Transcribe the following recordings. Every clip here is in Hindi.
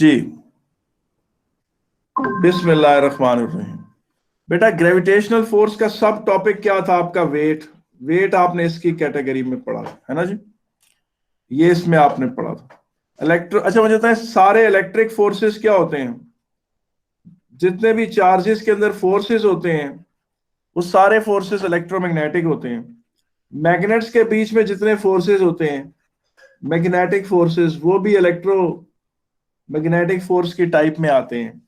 जी, बिस्मिल्लाहिर्रहमानिर्रहीम। बेटा, ग्रेविटेशनल फोर्स का सब टॉपिक क्या था आपका? वेट। वेट आपने इसकी कैटेगरी में पढ़ा था, है ना जी? ये इसमें आपने पढ़ा था। अच्छा, मुझे बताएं, सारे इलेक्ट्रिक फोर्सेस क्या होते हैं? जितने भी चार्जेस के अंदर फोर्सेस होते हैं वो सारे फोर्सेस इलेक्ट्रोमैग्नेटिक होते हैं। मैग्नेट्स के बीच में जितने फोर्सेस होते हैं, मैग्नेटिक फोर्सेस, वो भी इलेक्ट्रो मैग्नेटिक फोर्स की टाइप में आते हैं।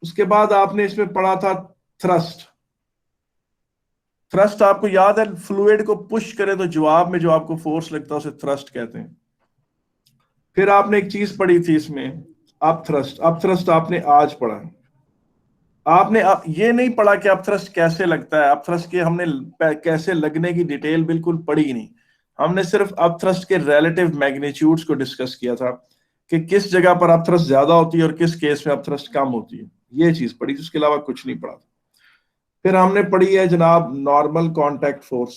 उसके बाद आपने इसमें पढ़ा था थ्रस्ट। थ्रस्ट आपको याद है? फ्लूइड को पुश करे तो जवाब में जो आपको फोर्स लगता है उसे थ्रस्ट कहते हैं। फिर आपने एक चीज पढ़ी थी इसमें, अप थ्रस्ट। अप थ्रस्ट आपने आज पढ़ा है। आपने ये नहीं पढ़ा कि अप थ्रस्ट कैसे लगता है। अप थ्रस्ट के हमने कैसे लगने की डिटेल बिल्कुल पढ़ी ही नहीं। हमने सिर्फ अप थ्रस्ट के रिलेटिव मैग्नीट्यूड्स को डिस्कस किया था कि किस जगह पर अप थ्रस्ट ज्यादा होती है और किस केस में अप थ्रस्ट कम होती है। ये चीज पढ़ी थी, उसके अलावा कुछ नहीं पढ़ा था। फिर हमने पढ़ी है जनाब नॉर्मल कांटेक्ट फोर्स।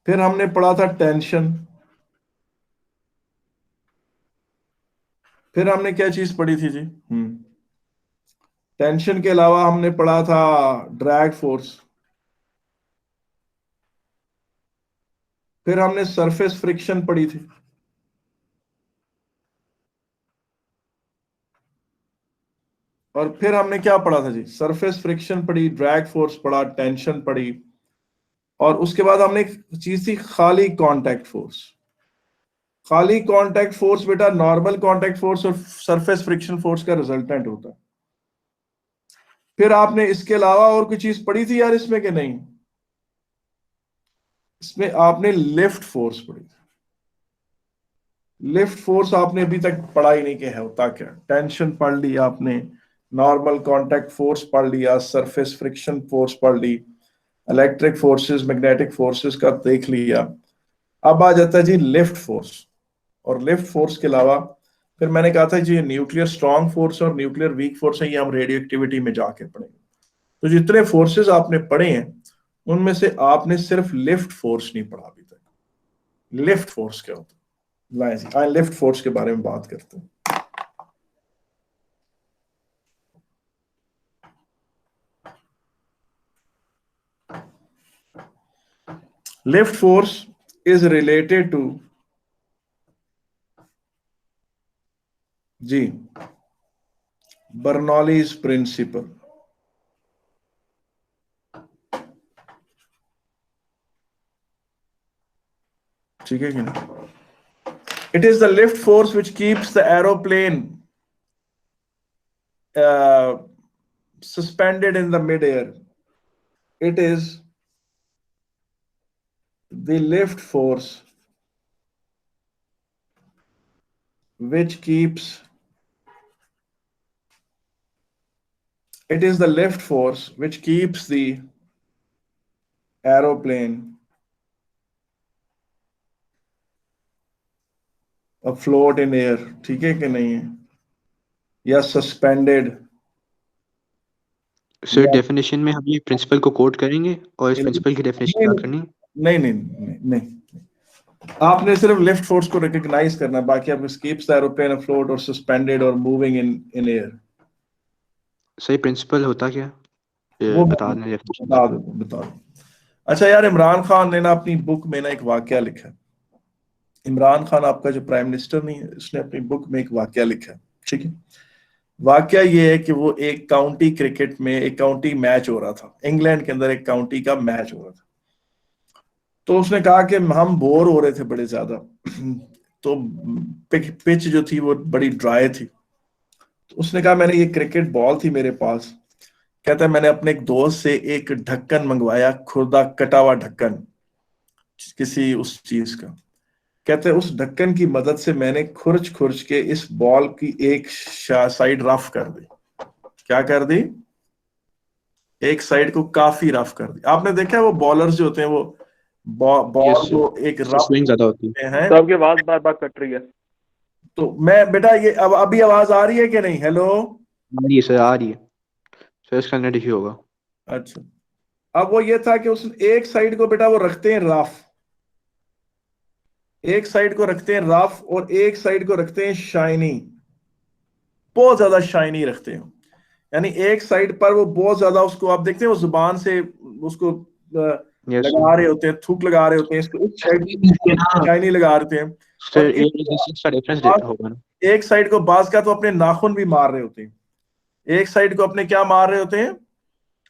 फिर हमने पढ़ा था टेंशन। फिर हमने क्या चीज पढ़ी थी जी? टेंशन के अलावा हमने पढ़ा था ड्रैग फोर्स। फिर हमने सरफेस फ्रिक्शन पढ़ी थी। और फिर हमने क्या पढ़ा था जी? सरफेस फ्रिक्शन पढ़ी, ड्रैग फोर्स पढ़ा, टेंशन पढ़ी, और उसके बाद हमने एक चीज थी खाली कांटेक्ट फोर्स। खाली कांटेक्ट फोर्स बेटा नॉर्मल कांटेक्ट फोर्स और सरफेस फ्रिक्शन फोर्स का रिजल्टेंट होता है। फिर आपने इसके अलावा और कोई चीज पढ़ी थी यार इसमें कि नहीं? इसमें आपने लिफ्ट फोर्स पढ़ी थी। लिफ्ट फोर्स आपने अभी तक पढ़ा ही नहीं कि है होता क्या। टेंशन पढ़ ली आपने, नॉर्मल कांटेक्ट फोर्स पढ़ लिया, सरफेस फ्रिक्शन फोर्स पढ़ ली, इलेक्ट्रिक फोर्सेस, मैग्नेटिक फोर्सेस का देख लिया। अब आ जाता है जी लिफ्ट फोर्स। और लिफ्ट फोर्स के अलावा फिर मैंने कहा था जी न्यूक्लियर स्ट्रॉन्ग फोर्स और न्यूक्लियर वीक फोर्स है, ये हम रेडियो एक्टिविटी में जाके पढ़ेंगे। तो जितने फोर्सेस आपने पढ़े हैं उनमें से आपने सिर्फ लिफ्ट फोर्स नहीं पढ़ा अभी तक। लिफ्ट फोर्स क्या होता है? लाएं जी, आए लिफ्ट फोर्स के बारे में बात करते हैं। Lift force is related to जी बर्नौलीज प्रिंसिपल। ठीक है कि ना? It is the lift force which keeps the aeroplane suspended in the mid-air. It is the lift force which keeps the aeroplane afloat in air। ठीक है कि नहीं है? या सस्पेंडेड सर या डेफिनेशन में हम ये प्रिंसिपल को कोट करेंगे और इस प्रिंसिपल की डेफिनेशन याद करनी है। नहीं नहीं नहीं नहीं, आपने सिर्फ लिफ्ट फोर्स को रिकॉग्नाइज करना है, बाकी आपको कीप्स द एरोप्लेन अफ्लोट और सस्पेंडेड और मूविंग इन एयर। सही प्रिंसिपल होता क्या वो बता दें डेफिनेशन। बता दो। अच्छा यार, इमरान खान ने ना अपनी बुक में ना एक वाकया लिखा है। इमरान खान आपका जो प्राइम मिनिस्टर नहीं है, उसने अपनी बुक में एक वाकया लिखा है। ठीक है? वाकया ये है कि वो एक काउंटी क्रिकेट में एक काउंटी मैच हो रहा था, इंग्लैंड के अंदर एक काउंटी का मैच हो रहा था। तो उसने कहा कि हम बोर हो रहे थे बड़े ज्यादा तो पिच जो थी वो बड़ी ड्राई थी। तो उसने कहा मैंने ये क्रिकेट बॉल थी मेरे पास, कहता है मैंने अपने एक दोस्त से एक ढक्कन मंगवाया, खुर्दा कटा हुआ ढक्कन किसी उस चीज का। कहते हैं उस ढक्कन की मदद से मैंने खुरच खुरच के इस बॉल की एक साइड रफ कर दी। क्या कर दी? एक साइड को काफी रफ कर दी। आपने देखा है वो बॉलर्स जो होते हैं वो यस बॉल को एक सर, रफ स्विंग ज्यादा होती है। करते हैं। तो आपकी आवाज बार बार कट रही है। तो मैं बेटा ये अब अभी आवाज आ रही है कि नहीं? हेलो। आ रही है सर, आ रही है सर, इसका नेट इश्यू होगा। अच्छा, अब वो ये था कि उस एक साइड को बेटा वो रखते हैं रफ, एक साइड को रखते हैं रफ और एक साइड को रखते हैं शाइनी, बहुत ज्यादा शाइनी रखते हैं। यानी एक साइड पर वो बहुत ज्यादा, उसको आप देखते हैं वो जुबान से उसको यस लगा रहे होते हैं, थूक लगा रहे होते हैं, इसको उस साइड शाइनी लगा रहे हैं। सर, और एयर रेजिस्टेंस का डिफरेंस होगा ना? एक साइड को बाज का तो अपने नाखून भी मार रहे होते हैं, एक साइड को अपने क्या मार रहे होते हैं,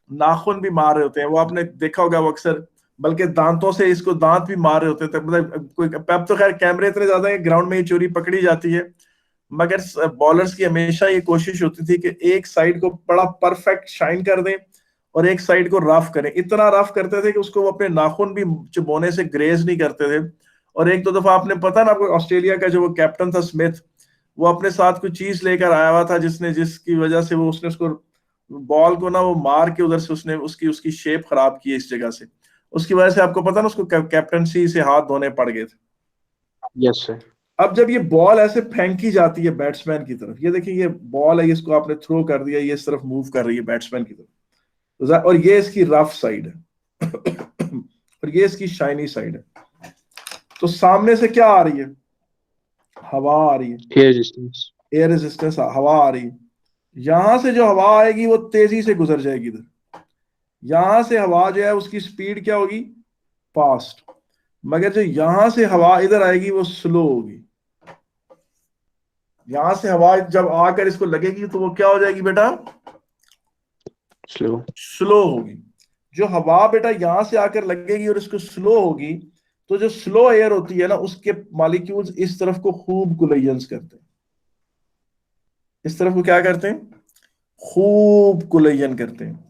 नाखून भी मार रहे होते हैं। वो आपने देखा होगा वो अक्सर, बल्कि दांतों से इसको दांत भी मार रहे होते हैं। मतलब कोई, अब तो खैर कैमरे इतने ज्यादा है, ग्राउंड में ही चोरी पकड़ी जाती है, मगर बॉलर्स की हमेशा ये कोशिश होती थी कि एक साइड को बड़ा परफेक्ट शाइन कर दें और एक साइड को रफ करें। इतना रफ करते थे कि उसको वो अपने नाखून भी चुभोने से ग्रेज नहीं करते थे। और एक दो दफा आपने पता ना, आपको ऑस्ट्रेलिया का जो वो कैप्टन था स्मिथ, वो अपने साथ कुछ चीज लेकर आया हुआ था जिसकी वजह से वो उसने उसको बॉल को ना वो मार के उधर से उसने उसकी उसकी शेप खराब की इस जगह से। उसकी वजह से आपको पता ना उसको कैप्टनसी से हाथ धोने पड़ गए थे। Yes sir. अब जब ये बॉल ऐसे फेंकी जाती है बैट्समैन की तरफ, ये देखिए ये बॉल है, इसको आपने थ्रो कर दिया, ये इस तरफ मूव कर रही है बैट्समैन की तरफ, और ये इसकी रफ साइड है और ये इसकी शाइनी साइड है। तो सामने से क्या आ रही है, हवा आ रही है, एयर रेजिस्टेंस। एयर रेजिस्टेंस, हवा आ रही है। यहां से जो हवा आएगी वो तेजी से गुजर जाएगी इधर, यहां से हवा जो है उसकी स्पीड क्या होगी, फास्ट। मगर जो यहां से हवा इधर आएगी वो स्लो होगी। यहां से हवा जब आकर इसको लगेगी तो वो क्या हो जाएगी बेटा, स्लो। स्लो होगी। जो हवा बेटा यहां से आकर लगेगी और इसको स्लो होगी, तो जो स्लो एयर होती है ना, उसके मॉलिक्यूल्स इस तरफ को खूब कुलैयंस करते हैं, इस तरफ को क्या करते हैं, खूब कुलैयन करते हैं।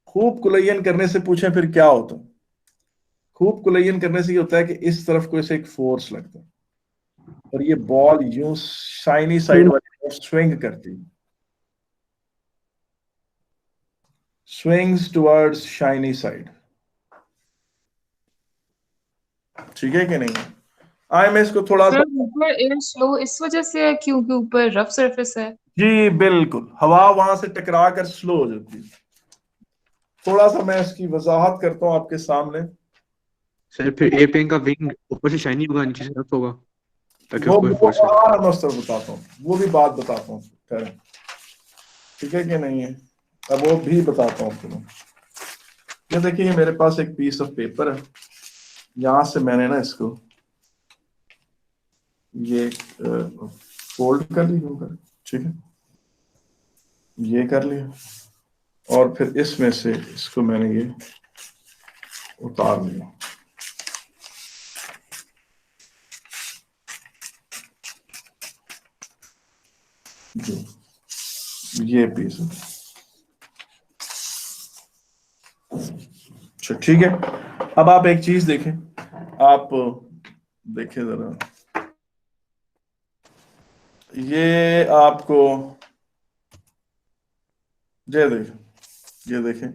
खूब कुलैयन करने से पूछें फिर क्या होता है, खूब कुलैयन करने से ये होता है कि इस तरफ को इसे एक फोर्स लगता है और ये बॉल यूं शाइनी साइड वाली तरफ स्विंग करती है, स्विंग्स टुवर्ड्स शाइनी साइड। ठीक है कि नहीं? आए मैं इसको थोड़ा सा, सर ऊपर एयर स्लो इस वजह से है क्योंकि ऊपर रफ सरफेस है। जी बिल्कुल, हवा वहां से टकरा कर स्लो हो जाती है। थोड़ा सा मैं इसकी वजाहत करता हूं आपके सामने। सर फिर एयरप्लेन का विंग ऊपर से शाइनी होगा, नीचे से रफ होगा, ताकि उसको वो फोर्स लगे। मैं उस तरफ बताता हूँ, वो भी बात बताता हूँ खैर, ठीक है कि नहीं है, अब वो भी बताता हूँ आपको। ये देखिए, ये मेरे पास एक पीस ऑफ पेपर है, यहां से मैंने ना इसको ये फोल्ड कर ली होगा, ठीक है, ये कर लिया और फिर इसमें से इसको मैंने ये उतार लिया। ये पीस है, अच्छा ठीक है। अब आप एक चीज देखें, आप देखें जरा, ये आपको ये देखें,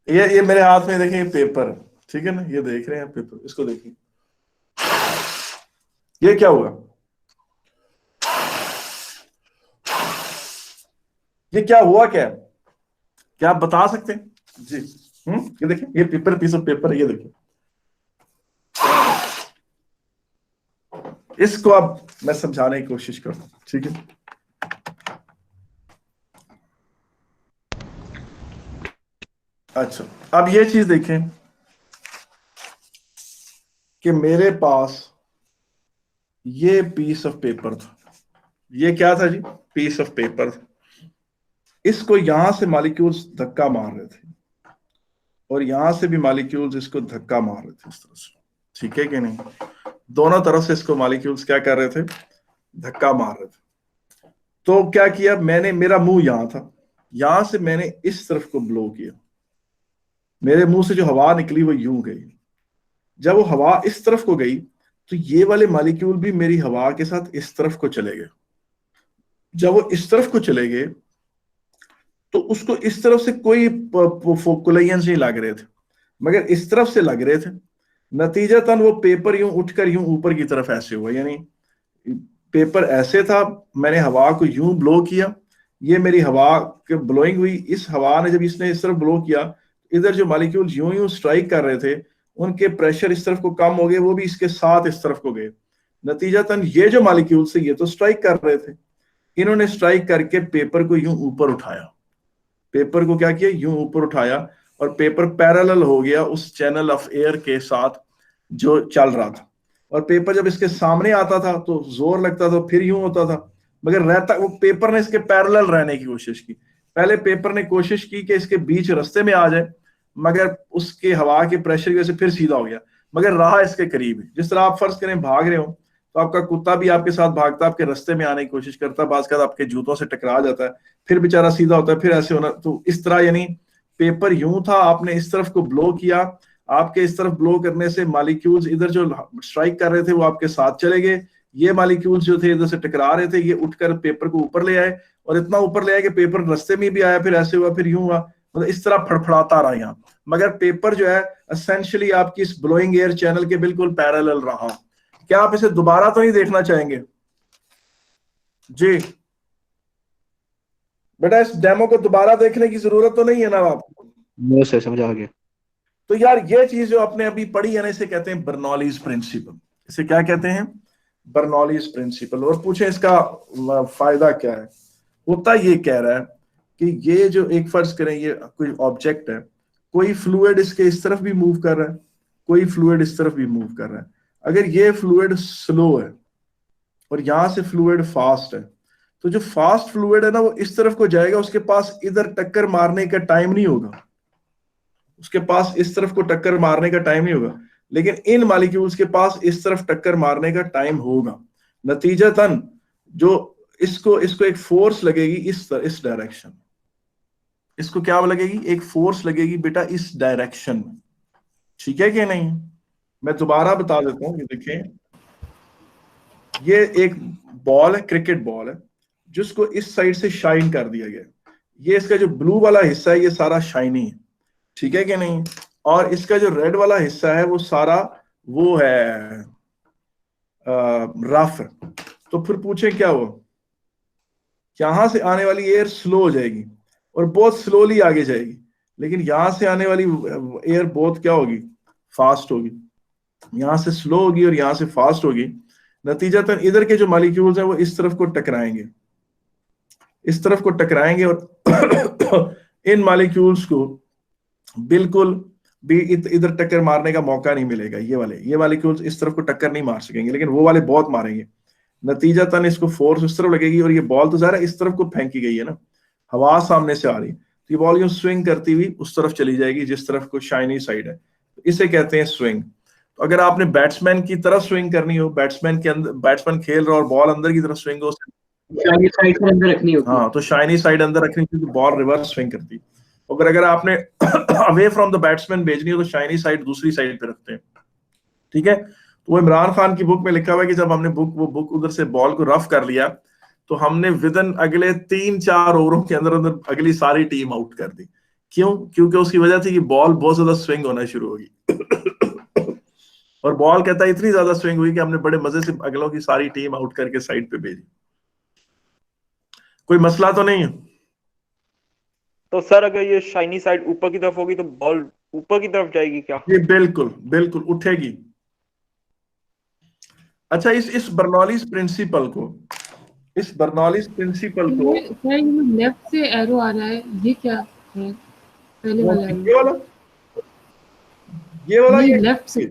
ये मेरे हाथ में देखें, ये पेपर है, ठीक है ना, ये देख रहे हैं पेपर, इसको देखिए, ये क्या हुआ, ये क्या हुआ, क्या आप बता सकते हैं जी? ये देखिए, ये पेपर, पीस ऑफ पेपर है, ये देखिए, इसको अब मैं समझाने की कोशिश करूं, ठीक है। अच्छा, अब ये चीज देखें कि मेरे पास ये पीस ऑफ पेपर था, ये क्या था जी, पीस ऑफ पेपर था। इसको यहां से मॉलिक्यूल्स धक्का मार रहे थे और यहां से भी मॉलिक्यूल्स इसको धक्का मार रहे थे इस तरह से, ठीक है कि नहीं? दोनों तरफ से इसको मॉलिक्यूल्स क्या कर रहे थे, धक्का मार रहे थे। तो क्या किया मैंने, मेरा मुंह यहां था, यहां से मैंने इस तरफ को ब्लो किया, मेरे मुंह से जो हवा निकली वो यूं गई। जब वो हवा इस तरफ को गई तो ये वाले मॉलिक्यूल भी मेरी हवा के साथ इस तरफ को चले गए। जब वो इस तरफ को चले गए तो उसको इस तरफ से कोई कोलाइंस नहीं लग रहे थे, मगर इस तरफ से लग रहे थे। नतीजतन वो पेपर यूं उठकर यूं ऊपर की तरफ ऐसे हुआ, यानी पेपर ऐसे था, मैंने हवा को यूं ब्लो किया, ये मेरी हवा के ब्लोइंग हुई, इस हवा ने जब इसने इस तरफ ब्लो किया, इधर जो मॉलिक्यूल यूं यूं स्ट्राइक कर रहे थे उनके प्रेशर इस तरफ को कम हो गए, वो भी इसके साथ इस तरफ को गए। नतीजतन ये जो मॉलिक्यूल्स थे ये तो स्ट्राइक कर रहे थे, इन्होंने स्ट्राइक करके पेपर को यूं ऊपर उठाया, पेपर को क्या किया, यूं ऊपर उठाया, और पेपर पैरेलल हो गया उस चैनल ऑफ एयर के साथ जो चल रहा था। और पेपर जब इसके सामने आता था तो जोर लगता था, फिर यूं होता था, मगर रहता, वो पेपर ने इसके पैरेलल रहने की कोशिश की। पहले पेपर ने कोशिश की कि इसके बीच रास्ते में आ जाए, मगर उसके हवा के प्रेशर की वजह से फिर सीधा हो गया, मगर रहा इसके करीब ही। जिस तरह आप फर्ज करें भाग रहे हो तो आपका कुत्ता भी आपके साथ भागता, आपके रास्ते में आने की कोशिश करता, बाज़ का आपके जूतों से टकरा जाता है, फिर बेचारा सीधा होता है, फिर ऐसे होना। तो इस तरह यानी पेपर यूं था, आपने इस तरफ को ब्लो किया, आपके इस तरफ ब्लो करने से मॉलिक्यूल्स इधर जो स्ट्राइक कर रहे थे वो आपके साथ चले गए, ये मॉलिक्यूल्स जो थे इधर से टकरा रहे थे ये उठकर पेपर को ऊपर ले आए, और इतना ऊपर ले आए कि पेपर रास्ते में भी आया, फिर ऐसे हुआ, फिर यूं हुआ, मतलब इस तरह फड़फड़ाता रहा यहाँ। मगर पेपर जो है एसेंशियली आपकी इस ब्लोइंग एयर चैनल के बिल्कुल पैरेलल रहा। क्या आप इसे दोबारा तो नहीं देखना चाहेंगे जी? बेटा इस डेमो को दोबारा देखने की जरूरत तो नहीं है ना आपको? नो सर, समझ आ गया। तो यार ये चीज जो आपने अभी पढ़ी है ना, इसे कहते हैं बर्नौलीज प्रिंसिपल। इसे क्या कहते हैं? Bernoulli's principle. और पूछे इसका फायदा क्या है? होता ये कह रहा है कि ये जो एक फर्ज करें ये कोई ऑब्जेक्ट है, कोई फ्लूइड इसके इस तरफ भी मूव कर रहा है, कोई फ्लूइड इस तरफ भी मूव कर रहा है। अगर ये फ्लूइड स्लो है और यहां से फ्लूइड फास्ट है, तो जो फास्ट फ्लूइड है ना वो इस तरफ को जाएगा, उसके पास इधर टक्कर मारने का टाइम नहीं होगा, उसके पास इस तरफ को टक्कर मारने का टाइम नहीं होगा। लेकिन इन मॉलिक्यूल्स के पास इस तरफ टक्कर मारने का टाइम होगा। नतीजतन जो इसको एक फोर्स लगेगी इस डायरेक्शन, इसको क्या लगेगी? एक फोर्स लगेगी बेटा इस डायरेक्शन में। ठीक है कि नहीं? मैं दोबारा बता देता हूं कि देखें, ये एक बॉल है, क्रिकेट बॉल है, जिसको इस साइड से शाइन कर दिया गया। ये इसका जो ब्लू वाला हिस्सा है ये सारा शाइनी है, ठीक है कि नहीं? और इसका जो रेड वाला हिस्सा है वो सारा वो है रफ है। तो फिर पूछे क्या हो, यहां से आने वाली एयर स्लो हो जाएगी और बहुत स्लोली आगे जाएगी, लेकिन यहां से आने वाली एयर बहुत क्या होगी? फास्ट होगी। यहां से स्लो होगी और यहां से फास्ट होगी। नतीजतन इधर के जो मॉलिक्यूल्स हैं वो इस तरफ को टकराएंगे, इस तरफ को टकराएंगे, और इन मॉलिक्यूल्स को बिल्कुल भी इधर टक्कर मारने का मौका नहीं मिलेगा। ये मॉलिक्यूल्स इस तरफ को टक्कर नहीं मार सकेंगे, लेकिन वो वाले बहुत मारेंगे। नतीजतन इसको फोर्स उस तरफ लगेगी, और ये बॉल तो ज़रा इस तरफ को फेंकी गई है ना, हवा सामने से आ रही, तो ये बॉल यूं स्विंग करती हुई उस तरफ चली जाएगी जिस तरफ को शाइनी साइड है। तो इसे कहते हैं स्विंग। तो अगर आपने बैट्समैन की तरफ स्विंग करनी हो, बैट्समैन के अंदर, बैट्समैन खेल रहा और बॉल अंदर की तरफ स्विंग हो, शाइनी साइड से अंदर रखनी होती है। हाँ, तो शाइनी साइड अंदर रखनी चाहिए, तो बॉल रिवर्स स्विंग करती है। अगर आपने अवे फ्रॉम द बैट्समैन भेजनी हो तो शाइनी साइड दूसरी साइड पे रखते हैं, ठीक है? तो वो इमरान खान की बुक में लिखा हुआ है कि जब हमने वो बुक उधर से बॉल को रफ कर लिया तो हमने विदिन अगले 3-4 ओवरों के अंदर अंदर अगली सारी टीम आउट कर दी। क्यों? क्योंकि उसकी वजह थी कि बॉल बहुत ज्यादा स्विंग होना शुरू होगी और बॉल कहता है इतनी ज्यादा स्विंग हुई कि हमने बड़े मजे से अगलों की सारी टीम आउट करके साइड पे भेजी। कोई मसला तो नहीं है? तो सर अगर ये शाइनी साइड ऊपर की तरफ होगी तो बॉल ऊपर की तरफ जाएगी क्या? ये बिल्कुल बिल्कुल उठेगी। अच्छा, इस बर्नौलीज प्रिंसिपल को सर ये लेफ्ट से एरो आ रहा है, ये क्या है? पहले वाला एरो, ये वाला ये ये लेफ्ट से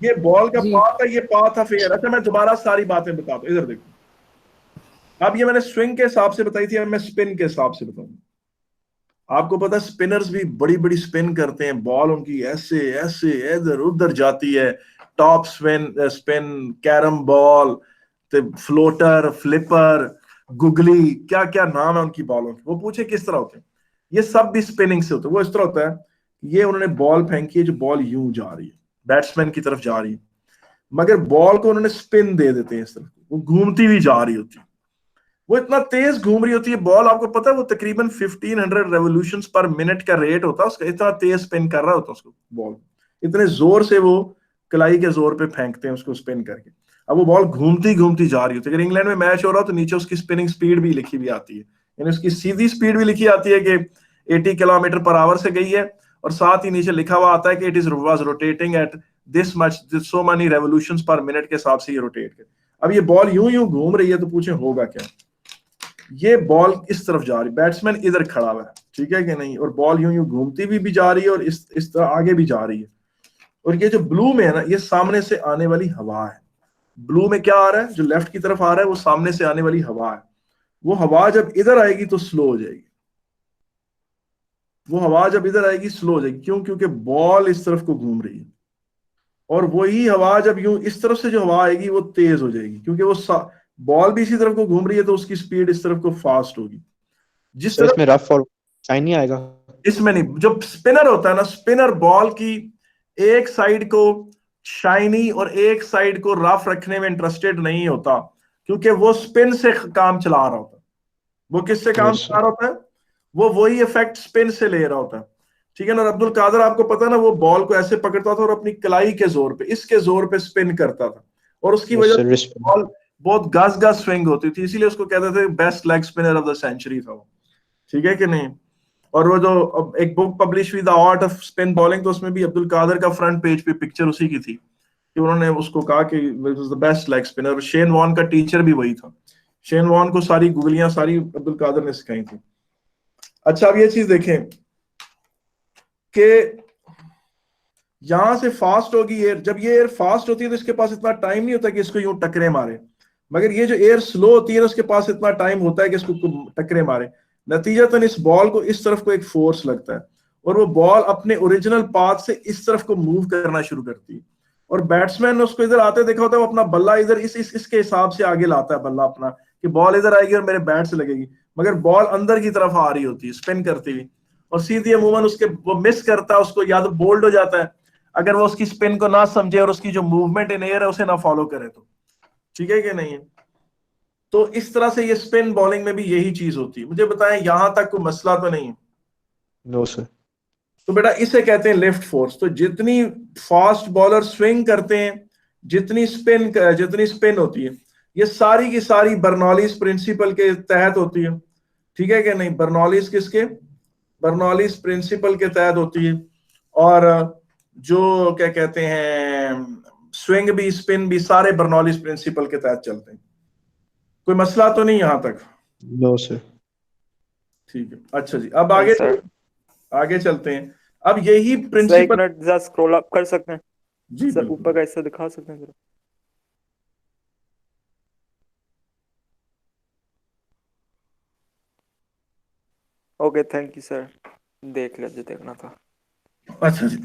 ये बॉल का जी। पाथ है, ये पाथ ऑफ एयर। अच्छा, मैं दोबारा सारी बातें बताता हूँ, इधर देखो। अब ये मैंने स्विंग के हिसाब से बताई थी, अब मैं स्पिन के हिसाब से बताऊंगा। आपको पता है स्पिनर्स भी बड़ी बड़ी स्पिन करते हैं, बॉल उनकी ऐसे ऐसे इधर उधर जाती है, top spin, carrom ball, floater, flipper, googly, क्या क्या नाम है उनकी बॉलों के। वो पूछे किस तरह होते हैं, ये सब भी स्पिनिंग से होते हैं। वो इस तरह होता है, ये उन्होंने बॉल फेंकी है, जो बॉल यूं जा रही है, बैट्समैन की तरफ जा रही है, मगर बॉल को उन्होंने स्पिन दे देते हैं इस तरफ, वो घूमती हुई जा रही होती है, वो इतना तेज घूम रही होती है बॉल। आपको पता है वो तकरीबन 1500 रेवोल्यूशंस पर मिनट का रेट होता है उसका, इतना तेज स्पिन कर रहा होता है उसको बॉल, इतने जोर से वो कलाई के जोर पे फेंकते हैं उसको स्पिन करके। अब वो बॉल घूमती घूमती जा रही होती है। अगर इंग्लैंड में मैच हो रहा हो तो नीचे उसकी स्पिनिंग स्पीड भी लिखी हुई आती है, यानी उसकी सीधी स्पीड भी लिखी आती है कि 80 किलोमीटर पर आवर से गई है, और साथ ही नीचे लिखा हुआ आता है कि it is was rotating at this much so many revolutions पर मिनट के हिसाब से ये रोटेट कर। अब ये बॉल यूं यूं घूम रही है, तो पूछे होगा क्या? ये बॉल इस तरफ जा रही, बैट्समैन इधर खड़ा हुआ है, ठीक है कि नहीं, और बॉल यूं यूं घूमती भी जा रही है और इस तरह आगे भी जा रही है। और ये जो ब्लू में है ना, ये सामने से आने वाली हवा है। ब्लू में क्या आ रहा है, जो लेफ्ट की तरफ आ रहा है वो सामने से आने वाली हवा है। वो हवा जब इधर आएगी तो स्लो हो जाएगी, वो हवा जब इधर आएगी स्लो हो जाएगी। क्यों? क्योंकि बॉल इस तरफ को घूम रही है, और वही हवा जब यूं इस तरफ से जो हवा आएगी वो तेज हो जाएगी, क्योंकि वो बॉल भी इसी तरफ को घूम रही है, तो उसकी स्पीड इस तरफ को फास्ट होगी। जिस सर तरफ इसमें रफ और शाइनी आएगा? इसमें नहीं, जो स्पिनर होता है ना, स्पिनर बॉल की एक साइड को शाइनी और एक साइड को रफ रखने में इंटरेस्टेड नहीं होता, क्योंकि वो स्पिन से काम चला रहा होता है। वो किससे काम Yes, चला रहा होता है? वो वही इफेक्ट स्पिन से ले रहा होता है, ठीक है ना। और अब्दुल कादर आपको पता है ना, वो बॉल को ऐसे पकड़ता था और अपनी कलाई के जोर पे, इसके जोर पे स्पिन करता था, और उसकी yes, वजह sir, से wrist पे। बॉल बहुत गज स्विंग होती थी, इसीलिए उसको कहते थे best leg spinner of the century था वो, ठीक है कि नहीं। और वो जो एक बुक पब्लिश हुई the art off spin bowling, तो उसमें भी अब्दुल कादर का फ्रंट पेज पे पिक्चर उसी की थी, कि उन्होंने उसको कहा कि it was the best leg spinner. Shane Warne का टीचर भी वही था, शेन वॉर्न को सारी गुगलियां सारी अब्दुल कादर ने सिखाई थी। अच्छा, अब ये चीज देखें कि यहां से फास्ट होगी एयर, जब ये एयर फास्ट होती है तो इसके पास इतना टाइम नहीं होता कि इसको यूं टकरे मारे, मगर ये जो एयर स्लो होती है ना, उसके पास इतना टाइम होता है कि इसको टकरे मारे। नतीजतन इस बॉल को इस तरफ को एक फोर्स लगता है, और वो बॉल अपने ओरिजिनल पाथ से इस तरफ को मूव करना शुरू करती है, और बैट्समैन ने उसको इधर आते देखा होता है, वो अपना बल्ला इधर इसके हिसाब से आगे लाता है बल्ला अपना, कि बॉल इधर आएगी और मेरे बैट से लगेगी, मगर बॉल अंदर की तरफ आ रही होती है स्पिन करती हुई, और सीधी अमूमन उसके वो मिस करता है, उसको या तो बोल्ड हो जाता है अगर वो उसकी स्पिन को ना समझे और उसकी जो मूवमेंट इन एयर है उसे ना फॉलो करे तो, ठीक है कि नहीं। तो इस तरह से ये स्पिन बॉलिंग में भी यही चीज होती है। मुझे बताएं, यहां तक कोई मसला तो नहीं है? No sir. तो बेटा इसे कहते हैं लिफ्ट फोर्स। तो जितनी फास्ट बॉलर स्विंग करते हैं, जितनी स्पिन होती है, ये सारी की सारी बर्नौलीज प्रिंसिपल के तहत होती है, ठीक है कि नहीं। बर्नौलीज किसके? बर्नौलीज प्रिंसिपल के तहत होती है। और जो क्या कहते हैं, स्विंग भी स्पिन भी सारे बर्नौलीज प्रिंसिपल के तहत चलते हैं। कोई मसला तो नहीं यहां तक? No sir. ठीक है, अच्छा जी, अब आगे सर आगे चलते हैं। अब यही सर एक प्रिंसिपल, मिनट जरा स्क्रॉल अप कर सकते हैं जी सर, बिल्कुल। ऊपर का हिस्सा दिखा सकते हैं जरा? ओके थैंक यू सर, देख लिया जो देखना था। अच्छा जी,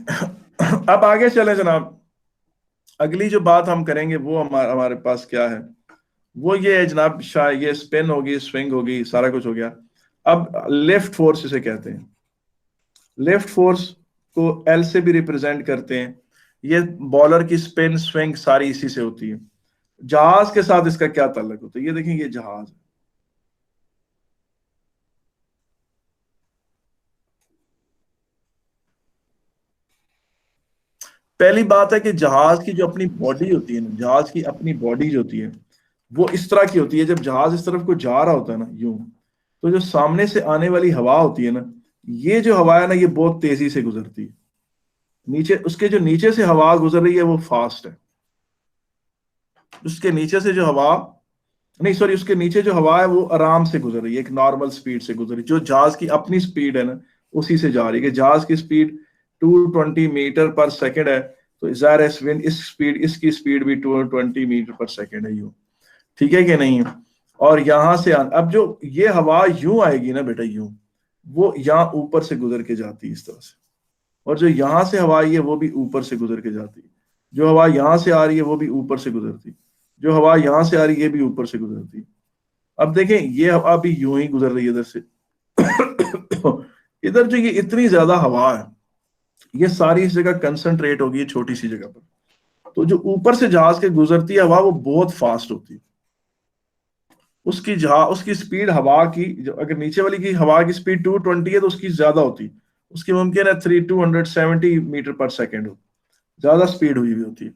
अब आगे चले जनाब। अगली जो बात हम करेंगे वो हमारे पास क्या है, वो ये है जनाब, शायद ये स्पिन होगी, स्विंग होगी, सारा कुछ हो गया। अब लेफ्ट फोर्स इसे कहते हैं। लेफ्ट फोर्स को एल से भी रिप्रेजेंट करते हैं। ये बॉलर की स्पिन स्विंग सारी इसी से होती है। जहाज के साथ इसका क्या ताल्लुक होता है? ये देखें, ये जहाज है। पहली बात है कि जहाज की जो अपनी बॉडी होती है ना, जहाज की अपनी बॉडी जो होती है वो इस तरह की होती है। जब जहाज इस तरफ को जा रहा होता है ना यूं, तो जो सामने से आने वाली हवा होती है ना, ये जो हवा है ना, ये बहुत तेजी से गुजरती है। नीचे उसके जो नीचे से हवा गुजर रही है वो फास्ट है। उसके नीचे से जो हवा नहीं, सॉरी, उसके नीचे जो हवा है वो आराम से गुजर रही है, एक नॉर्मल स्पीड से गुजर रही है। जो जहाज की अपनी स्पीड है ना, उसी से जा रही है। कि जहाज की स्पीड 220 मीटर पर सेकंड है, तो ज़ाहिर है इसकी स्पीड भी 220 मीटर पर सेकंड है यूं, ठीक है कि नहीं। और यहां से अब जो ये हवा यूं आएगी ना बेटा, यूं, वो यहाँ ऊपर से गुजर के जाती है इस तरह से, और जो यहां से हवा आई है वो भी ऊपर से गुजर के जाती है। जो हवा यहां से आ रही है वो भी ऊपर से गुजरती है। जो हवा यहां से आ रही है ये भी ऊपर से गुजरती है। अब देखें, ये हवा भी यूं ही गुजर रही है इधर से। इधर जो ये इतनी ज्यादा हवा है, ये सारी इस जगह कंसंट्रेट होगी छोटी सी जगह पर। तो जो ऊपर से जहाज के गुजरती है हवा, वो बहुत फास्ट होती है। उसकी स्पीड हवा की, अगर नीचे वाली की हवा की स्पीड 220 है तो उसकी ज्यादा होती, उसकी मुमकिन है 270 मीटर पर सेकेंड हो, ज्यादा स्पीड हुई होती है।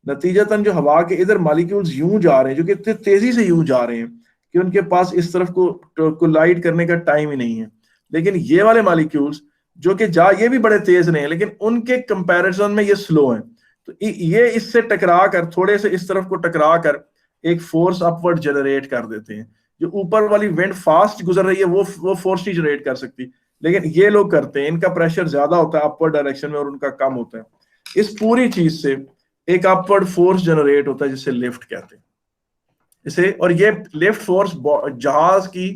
नतीजतन जो हवा के इधर मॉलिक्यूल्स यूं जा रहे हैं, जो कि इतने तेजी से यूं जा रहे हैं कि उनके पास इस तरफ को कोलाइड करने का टाइम ही नहीं है। लेकिन ये वाले मॉलिक्यूल्स जो कि ये भी बड़े तेज नहीं है, लेकिन उनके कंपैरिजन में ये स्लो है। तो ये इससे टकरा कर, थोड़े से इस तरफ को टकरा कर एक फोर्स अपवर्ड जनरेट कर देते हैं। जो ऊपर वाली विंड फास्ट गुजर रही है वो फोर्स नहीं जनरेट कर सकती, लेकिन ये लोग करते हैं। इनका प्रेशर ज्यादा होता है अपवर्ड डायरेक्शन में और उनका कम होता है। इस पूरी चीज से एक अपवर्ड फोर्स जनरेट होता है जिसे लिफ्ट कहते हैं इसे। और ये लिफ्ट फोर्स जहाज की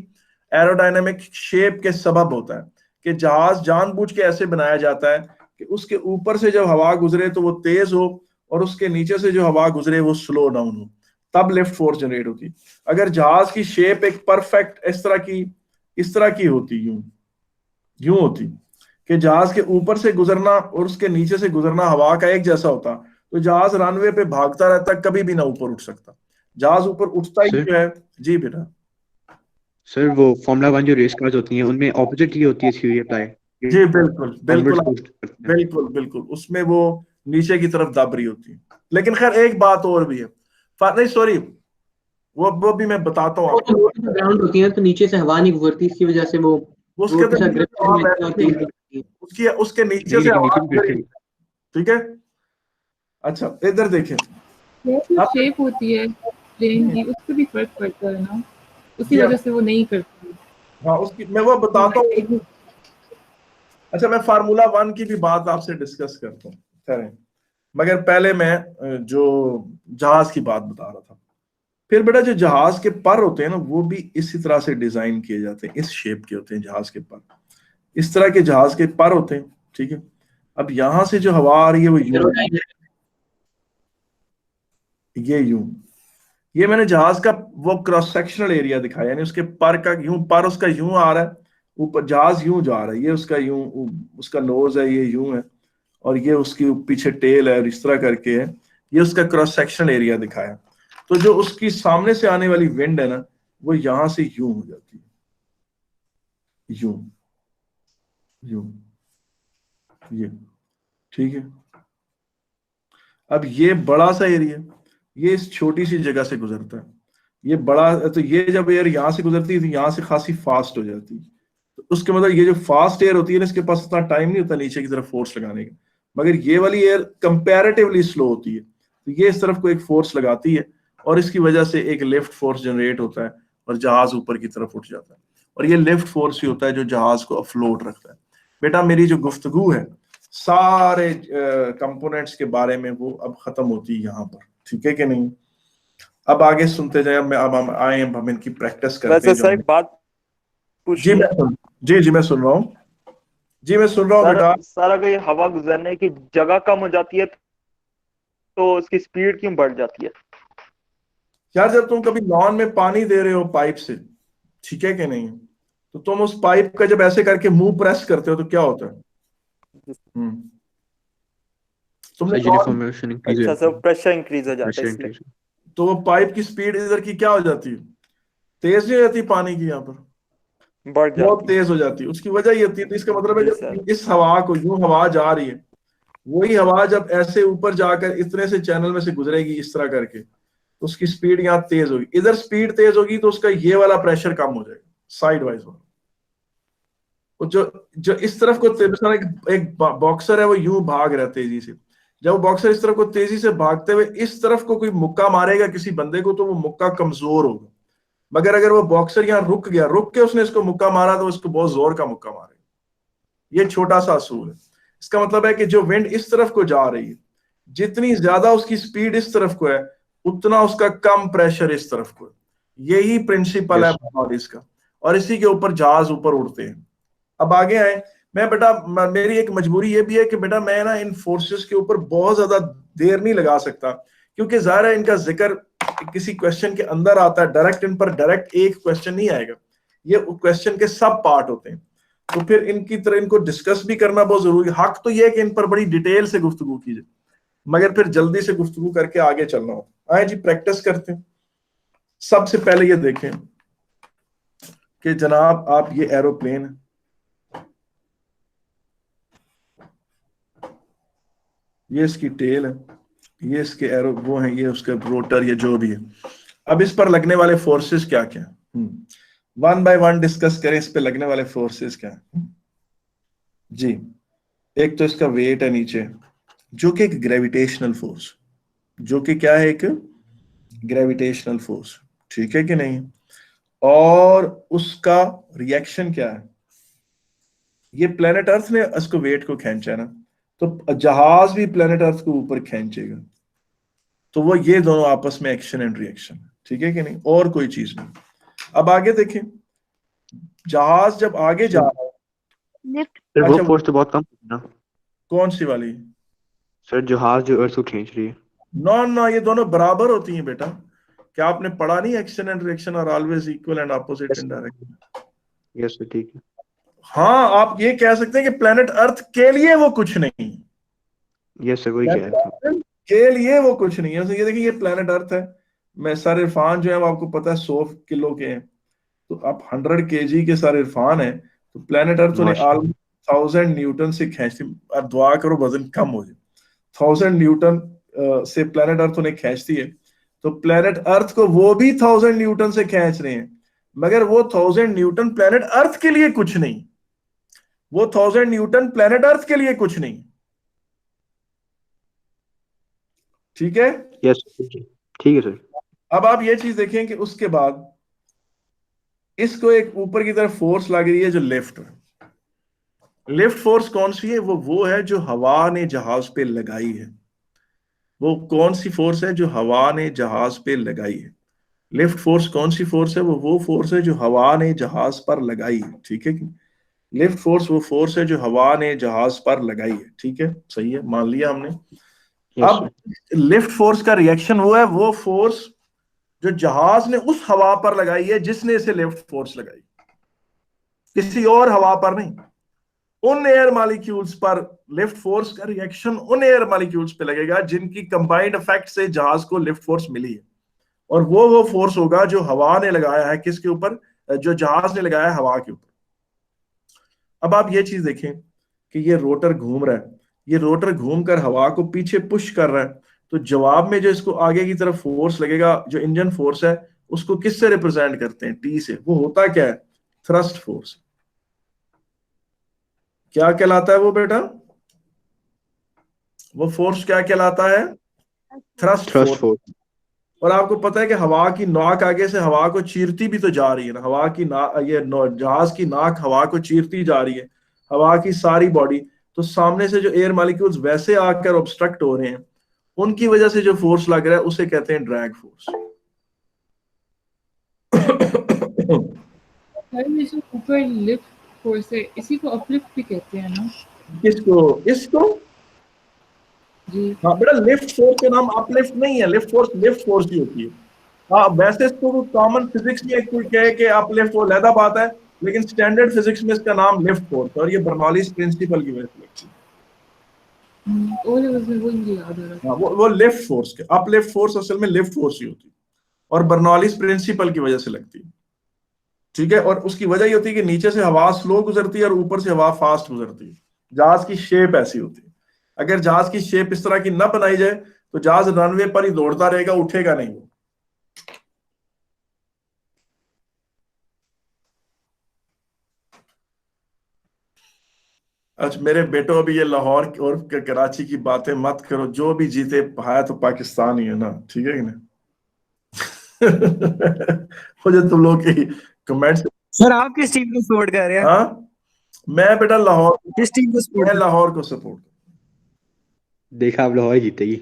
एरोडायनामिक शेप के सबब होता है कि जहाज जानबूझ के ऐसे बनाया जाता है कि उसके ऊपर से जब हवा गुजरे तो वो तेज हो और उसके नीचे से जो हवा गुजरे वो स्लो डाउन हो, तब लिफ्ट फोर्स जनरेट होती। अगर जहाज की शेप एक परफेक्ट इस तरह की होती, यूं होती कि जहाज के ऊपर से गुजरना और उसके नीचे से गुजरना हवा का एक जैसा होता, तो जहाज रनवे पे भागता रहता, कभी भी ना ऊपर उठ सकता। जहाज ऊपर उठता ही जो है। जी बेटा। सर वो फॉर्मूला 1 जो रेस कार्स होती हैं उनमें ऑपोजिट ही होती है थ्योरी अप्लाई। जी बिल्कुल बिल्कुल Onwards boost करते हैं। बिल्कुल बिल्कुल, उसमें वो नीचे की तरफ दब रही होती है। लेकिन खैर एक बात और भी है, नहीं सॉरी, वो भी मैं बताता हूँ आपको। ग्राउंड होती है तो नीचे से हवा नहीं गुजरती, इसकी वजह से वो उसके रोड के साथ अंदर ग्रिप हवा में बैठती है, उसके नीचे से लेकिन हवा नीचे भी गुजरी। ठीक है, अच्छा इधर देखें। जो शेप होती है प्लेन की उससे भी फर्क पड़ता है ना, उसी जी, वजह से वो नहीं करती। हाँ उसकी मैं वो बताता हूँ। अच्छा मैं फार्मूला 1 की भी बात आपसे डिस्कस करता हूँ, करें, मगर पहले मैं जो जहाज की बात बता रहा था। फिर बेटा जो जहाज के पर होते हैं ना वो भी इसी तरह से डिजाइन किए जाते हैं, इस शेप के होते हैं जहाज के पर, इस तरह के जहाज के पर होते हैं। ठीक है, अब यहां से जो हवा आ रही है वो यूं, ये मैंने जहाज का वो क्रॉस सेक्शनल एरिया दिखाया, यानी उसके पर का यूं, पर उसका यूं आ रहा है ऊपर, जहाज यूं जा रहा है, ये उसका यूं, उसका नोज है, ये यूं है, और ये उसकी पीछे टेल है, और इस तरह करके है। ये उसका क्रॉस सेक्शनल एरिया दिखाया। तो जो उसकी सामने से आने वाली विंड है ना, वो यहां से यूं हो जाती है, यूं यूं, ये ठीक है। अब ये बड़ा सा एरिया, ये इस छोटी सी जगह से गुजरता है, ये बड़ा, तो ये जब एयर यहां से गुजरती है तो यहां से खासी फास्ट हो जाती है। तो उसके मतलब ये जो फास्ट एयर होती है ना, इसके पास इतना टाइम नहीं होता नीचे की तरफ फोर्स लगाने का, मगर ये वाली एयर कंपैरेटिवली स्लो होती है, तो ये इस तरफ को एक फोर्स लगाती है और इसकी वजह से एक लिफ्ट फोर्स जनरेट होता है और जहाज ऊपर की तरफ उठ जाता है। और ये लिफ्ट फोर्स ही होता है जो जहाज को अफ्लोट रखता है। बेटा मेरी जो गुफ्तगू है सारे कंपोनेंट्स के बारे में वो अब खत्म होती है यहाँ पर, ठीक है कि नहीं। अब आगे सुनते जाए, अब हम आए, हम इनकी प्रैक्टिस करते वैसे हैं। सर एक बात जी मैं सुन रहा हूँ, जी मैं सुन रहा हूँ बेटा। सर अगर ये हवा गुजरने की जगह कम हो जाती है तो उसकी स्पीड क्यों बढ़ जाती है? यार जब तुम कभी लॉन में पानी दे रहे हो पाइप से, ठीक है कि नहीं, तो तुम उस पाइप का जब ऐसे करके मुंह प्रेस करते हो तो क्या होता है? तुमने यूनिफॉर्मेशन इंक्रीज अच्छा सर, प्रेशर इंक्रीज हो जाता है इसलिए। तो वो पाइप की स्पीड इधर की क्या हो जाती है? तेज नहीं हो जाती पानी की, यहाँ पर बढ़ बहुत जाती है। तेज हो जाती है। उसकी वजह ये होती है, तो इसका मतलब है जी जब सर। इस हवा को, यूं हवा जा रही है, वही हवा जब ऐसे ऊपर जाकर इतने से चैनल में से गुजरेगी इस तरह करके, तो उसकी स्पीड यहाँ तेज होगी। इधर स्पीड तेज होगी तो उसका ये वाला प्रेशर कम हो जाएगा, साइड वाइज वाला। जो जो इस तरफ को एक बॉक्सर है, वो यूं भाग रहा है तेजी से, जब वो बॉक्सर इस तरफ को तेजी से भागते हुए इस तरफ को कोई मुक्का मारेगा किसी बंदे को, तो वो मुक्का कमजोर होगा। मगर अगर वो बॉक्सर यहाँ रुक गया, रुक के उसने इसको मुक्का मारा, तो उसको बहुत जोर का मुक्का मारेगा। ये छोटा सा असूल है। इसका मतलब है कि जो विंड इस तरफ को जा रही है, जितनी ज्यादा उसकी स्पीड इस तरफ को है, उतना उसका कम प्रेशर इस तरफ को है। यही प्रिंसिपल है बॉडीज का, और इसी के ऊपर जहाज ऊपर उड़ते हैं। अब आगे आए, मैं बेटा मेरी एक मजबूरी ये भी है कि बेटा मैं ना इन फोर्सेस के ऊपर बहुत ज्यादा देर नहीं लगा सकता, क्योंकि ज़ाहिर है इनका जिक्र किसी क्वेश्चन के अंदर आता है, डायरेक्ट इन पर डायरेक्ट एक क्वेश्चन नहीं आएगा, ये क्वेश्चन के सब पार्ट होते हैं। तो फिर इनकी तरह इनको डिस्कस भी करना बहुत जरूरी है। हक तो ये है कि इन पर बड़ी डिटेल से गुफ्तगू कीजिए, मगर फिर जल्दी से गुफ्तगू करके आगे चलना हो। आए जी प्रैक्टिस करते हैं। सबसे पहले ये देखें कि जनाब आप, ये एरोप्लेन है, ये इसकी टेल है, ये इसके एरो वो है, ये उसके रोटर, ये जो भी है। अब इस पर लगने वाले फोर्सेस क्या क्या है, वन बाय वन डिस्कस करें, इस पे लगने वाले फोर्सेस क्या है। जी, एक तो इसका वेट है नीचे, जो कि एक ग्रेविटेशनल फोर्स, जो कि क्या है, एक ग्रेविटेशनल फोर्स, ठीक है कि नहीं। और उसका रिएक्शन क्या है, ये प्लेनेट अर्थ ने इसको वेट को खींचा है ना, तो जहाज भी प्लेनेट अर्थ को ऊपर खींचेगा, तो वो ये दोनों आपस में एक्शन एंड रिएक्शन, ठीक है कि नहीं, और कोई चीज नहीं। अब आगे देखें, जहाज जब आगे जा रहा है, सर वो अच्छा फोर्स तो बहुत कम है ना कौन सी वाली, सर, जहाज जो अर्थ को खींच रही है। नॉन ना, ये दोनों बराबर होती हैं बेटा। क्या आपने पढ़ा नहीं, action and reaction are always equal and opposite in direction. Yes sir, ठीक है। हाँ, आप ये कह सकते हैं कि प्लेनेट अर्थ के लिए वो कुछ नहीं, यस सर, वही कह रहा था। के लिए वो कुछ नहीं है। ये देखिए, ये प्लेनेट अर्थ है, मैं सारे इरफान जो है वो आपको पता है 100 किलो के हैं, तो आप 100 केजी के सारे इरफान हैं, तो प्लेनेट अर्थ उन्हें ऑलमोस्ट 1000 न्यूटन से खींचती, और दुआ करो वजन कम हो जाए, 1000 न्यूटन से प्लेनेट अर्थ उन्हें खींचती है। तो प्लेनेट अर्थ को वो भी 1000 न्यूटन से खींच रहे हैं, मगर वो 1000 न्यूटन प्लेनेट अर्थ के लिए कुछ नहीं, वो 1000 न्यूटन प्लेनेट अर्थ के लिए कुछ नहीं, ठीक है। यस ठीक है सर। अब आप ये चीज देखें कि उसके बाद इसको एक ऊपर की तरफ फोर्स लग रही है जो लिफ्ट है। लिफ्ट फोर्स कौन सी है, वो है जो हवा ने जहाज पे लगाई है। वो कौन सी फोर्स है जो हवा ने जहाज पे लगाई है। लिफ्ट फोर्स कौन सी फोर्स है, वो फोर्स है जो हवा ने जहाज पर लगाई है, ठीक है। लिफ्ट फोर्स वो फोर्स है जो हवा ने जहाज पर लगाई है, ठीक है, सही है, मान लिया हमने। यस अब लिफ्ट फोर्स का रिएक्शन वो है, वो फोर्स जो जहाज ने उस हवा पर लगाई है जिसने इसे लिफ्ट फोर्स लगाई, किसी और हवा पर नहीं। उन एयर मॉलिक्यूल्स पर लिफ्ट फोर्स का रिएक्शन उन एयर मॉलिक्यूल्स पे लगेगा जिनकी कंबाइंड इफेक्ट से जहाज को लिफ्ट फोर्स मिली है, और वो फोर्स होगा जो हवा ने लगाया है, किसके ऊपर, जो जहाज ने लगाया है हवा के ऊपर। अब आप ये चीज देखें कि ये रोटर घूम रहा है, ये रोटर घूमकर हवा को पीछे पुश कर रहा है, तो जवाब में जो इसको आगे की तरफ फोर्स लगेगा, जो इंजन फोर्स है, उसको किससे रिप्रेजेंट करते हैं, टी से। वो होता क्या है, थ्रस्ट फोर्स। क्या कहलाता है वो बेटा, वो फोर्स क्या कहलाता है, थ्रस्ट थ्रस्ट फोर्स। फोर्स। और आपको पता है कि हवा की नाक आगे से हवा को चीरती भी तो जा रही है ना, हवा की जहाज की नाक हवा को चीरती जा रही है, हवा की सारी बॉडी। तो सामने से जो एयर मॉलिक्यूल्स वैसे आकर ऑब्स्ट्रक्ट हो रहे हैं, उनकी वजह से जो फोर्स लग रहा है उसे कहते हैं ड्रैग फोर्स। सर ये जो ऊपर लिफ्ट फोर्स है इसी को अपलिफ्ट भी कहते हैं ना। किसको, इसको, जी हाँ बेटा, लिफ्ट फोर्स का नाम अपलिफ्ट नहीं है, लिफ्ट फोर्स ही होती है। हाँ, वैसे इसको कॉमन फिजिक्स में कोई कहे कि अपलिफ्ट, वो लहदा बात है, लेकिन स्टैंडर्ड फिजिक्स में इसका नाम लिफ्ट फोर्स है, और ये बर्नौलीज प्रिंसिपल की वजह से लगती है। ओ लेवल्स में वो मुझे याद आ रहा था। हाँ, वो लिफ्ट फोर्स के, अपलिफ्ट फोर्स असल में लिफ्ट फोर्स ही होती है, और बर्नौलीज प्रिंसिपल की वजह से लगती है, ठीक है। और उसकी वजह ये होती है कि नीचे से हवा स्लो गुजरती है और ऊपर से हवा फास्ट गुजरती है। जहाज की शेप ऐसी होती है। अगर जहाज की शेप इस तरह की न बनाई जाए तो जहाज रनवे पर ही दौड़ता रहेगा, उठेगा नहीं वो। अच्छा मेरे बेटो, अभी ये लाहौर और कराची की बातें मत करो, जो भी जीते है तो पाकिस्तान ही है ना, ठीक है कि नहीं। मुझे तुम लोग की कमेंट्स। सर आप किस टीम को सपोर्ट कर रहे हैं? हाँ, मैं बेटा लाहौर, किस टीम को सपोर्ट मैं लाहौर को सपोर्ट। देखा, अब लाहौर जीतेगी।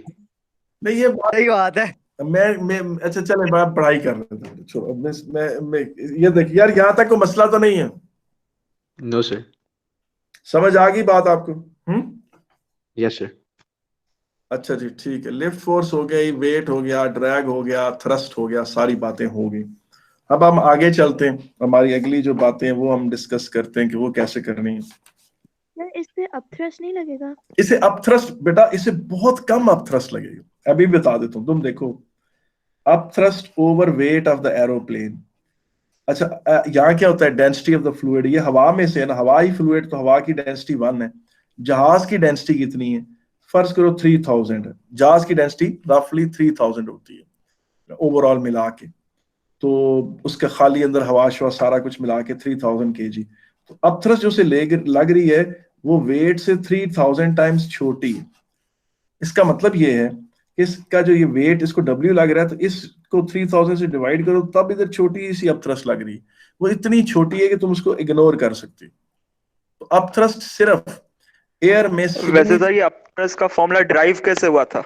नहीं ये बात, सही बात है। मैं अच्छा चले, मैं पढ़ाई कर रहा था, छोड़ो। मैं ये देखिए यार, यहाँ तक कोई मसला तो नहीं है, नो सर। समझ आ गई बात आपको। Yes sir. अच्छा जी, ठीक है। लिफ्ट फोर्स हो गई, वेट हो गया, ड्रैग हो गया, थ्रस्ट हो गया, सारी बातें हो गई। अब हम आगे चलते हैं, हमारी अगली जो बातें हैं वो हम डिस्कस करते हैं कि वो कैसे करनी है। सर इससे अपथ्रस्ट नहीं लगेगा? इसे अपथ्रस्ट बेटा, इसे बहुत कम अपथ्रस्ट लगेगा, अभी बता देता हूँ। तुम देखो, upthrust over weight of the aeroplane. अच्छा, यहाँ क्या होता है, डेंसिटी ऑफ द फ्लूइड, ये हवा में से है ना, हवा ही फ्लूइड, तो हवा की डेंसिटी 1 है। जहाज की डेंसिटी कितनी है, फर्ज करो 3000 है, जहाज की डेंसिटी रफली 3000 होती है ओवरऑल मिला के, तो उसके खाली अंदर हवा शवा सारा कुछ मिला के 3000 kg। तो अपथ्रस्ट जो से लग रही है वो वेट से 3000 टाइम्स छोटी है। इसका मतलब ये है कि इसका जो ये वेट, इसको W लग रहा है, तो इसको 3000 से डिवाइड करो तब इधर छोटी सी अपथ्रस्ट लग रही है। वो इतनी छोटी है कि तुम उसको इग्नोर कर सकते हो। तो अपथ्रस्ट सिर्फ एयर में वैसे सर ये अपथ्रस्ट का फॉर्मूला ड्राइव कैसे हुआ था?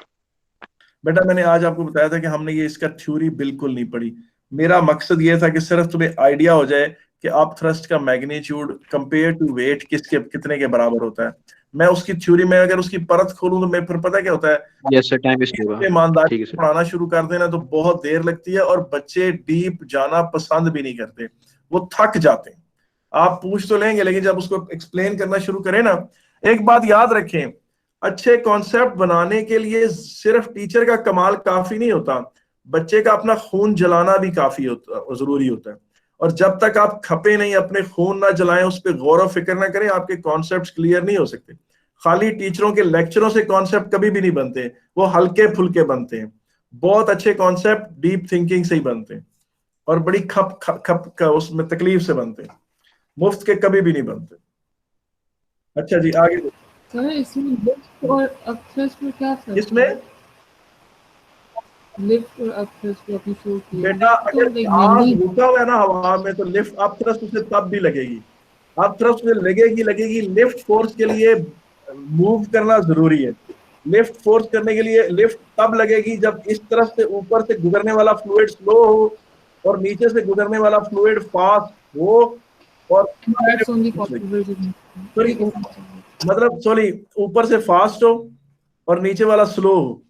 बेटा मैंने आज आपको बताया था कि हमने ये इसका थ्योरी बिल्कुल नहीं पढ़ी। मेरा मकसद ये था कि सिर्फ तुम्हें आइडिया हो जाए कि अपथ्रस्ट का मैग्नीट्यूड कंपेयर टू वेट किसके कितने के बराबर होता है। मैं उसकी थ्योरी में अगर उसकी परत खोलूं तो मैं फिर पता क्या होता है, यस सर, टाइम वेस्ट होगा। ईमानदारी ठीक है से सर। पढ़ाना शुरू कर देना तो बहुत देर लगती है और बच्चे डीप जाना पसंद भी नहीं करते, वो थक जाते हैं। आप पूछ तो लेंगे लेकिन जब उसको एक्सप्लेन करना शुरू करें ना, एक बात याद रखें, अच्छे कॉन्सेप्ट बनाने के लिए सिर्फ टीचर का कमाल काफी नहीं होता, बच्चे का अपना खून जलाना भी काफी जरूरी होता है। और जब तक आप खपे नहीं, अपने खून ना जलाएं, उस पर गौर फिक्र ना करें, आपके कॉन्सेप्ट क्लियर नहीं हो सकते। खाली टीचरों के लेक्चरों से कॉन्सेप्ट कभी भी नहीं बनते, वो हल्के फुल्के बनते हैं। बहुत अच्छे कॉन्सेप्ट डीप थिंकिंग से ही बनते हैं और बड़ी खप उसमें तकलीफ से बनते हैं, मुफ्त के कभी भी नहीं बनते। अच्छा जी आगे। सर इसमें लिफ्ट और अपथ्रस्ट में क्या फर्क है? इसमें लिफ्ट और अपथ्रस्ट को अपनी शो किया बेटा तो अगर like जहाज mainly- रुका हुआ है ना हवा में तो लिफ्ट अप थ्रस्ट उसे तब भी लगेगी, अप थ्रस्ट उसे लगेगी। लिफ्ट फोर्स के लिए मूव करना जरूरी है। लिफ्ट फोर्स करने के लिए लिफ्ट तब लगेगी जब इस तरफ से ऊपर से गुजरने वाला फ्लूइड स्लो हो और नीचे से गुजरने वाला फ्लूइड फास्ट हो। और That's only possible with- sorry मतलब सॉरी ऊपर से फास्ट हो और नीचे वाला स्लो हो,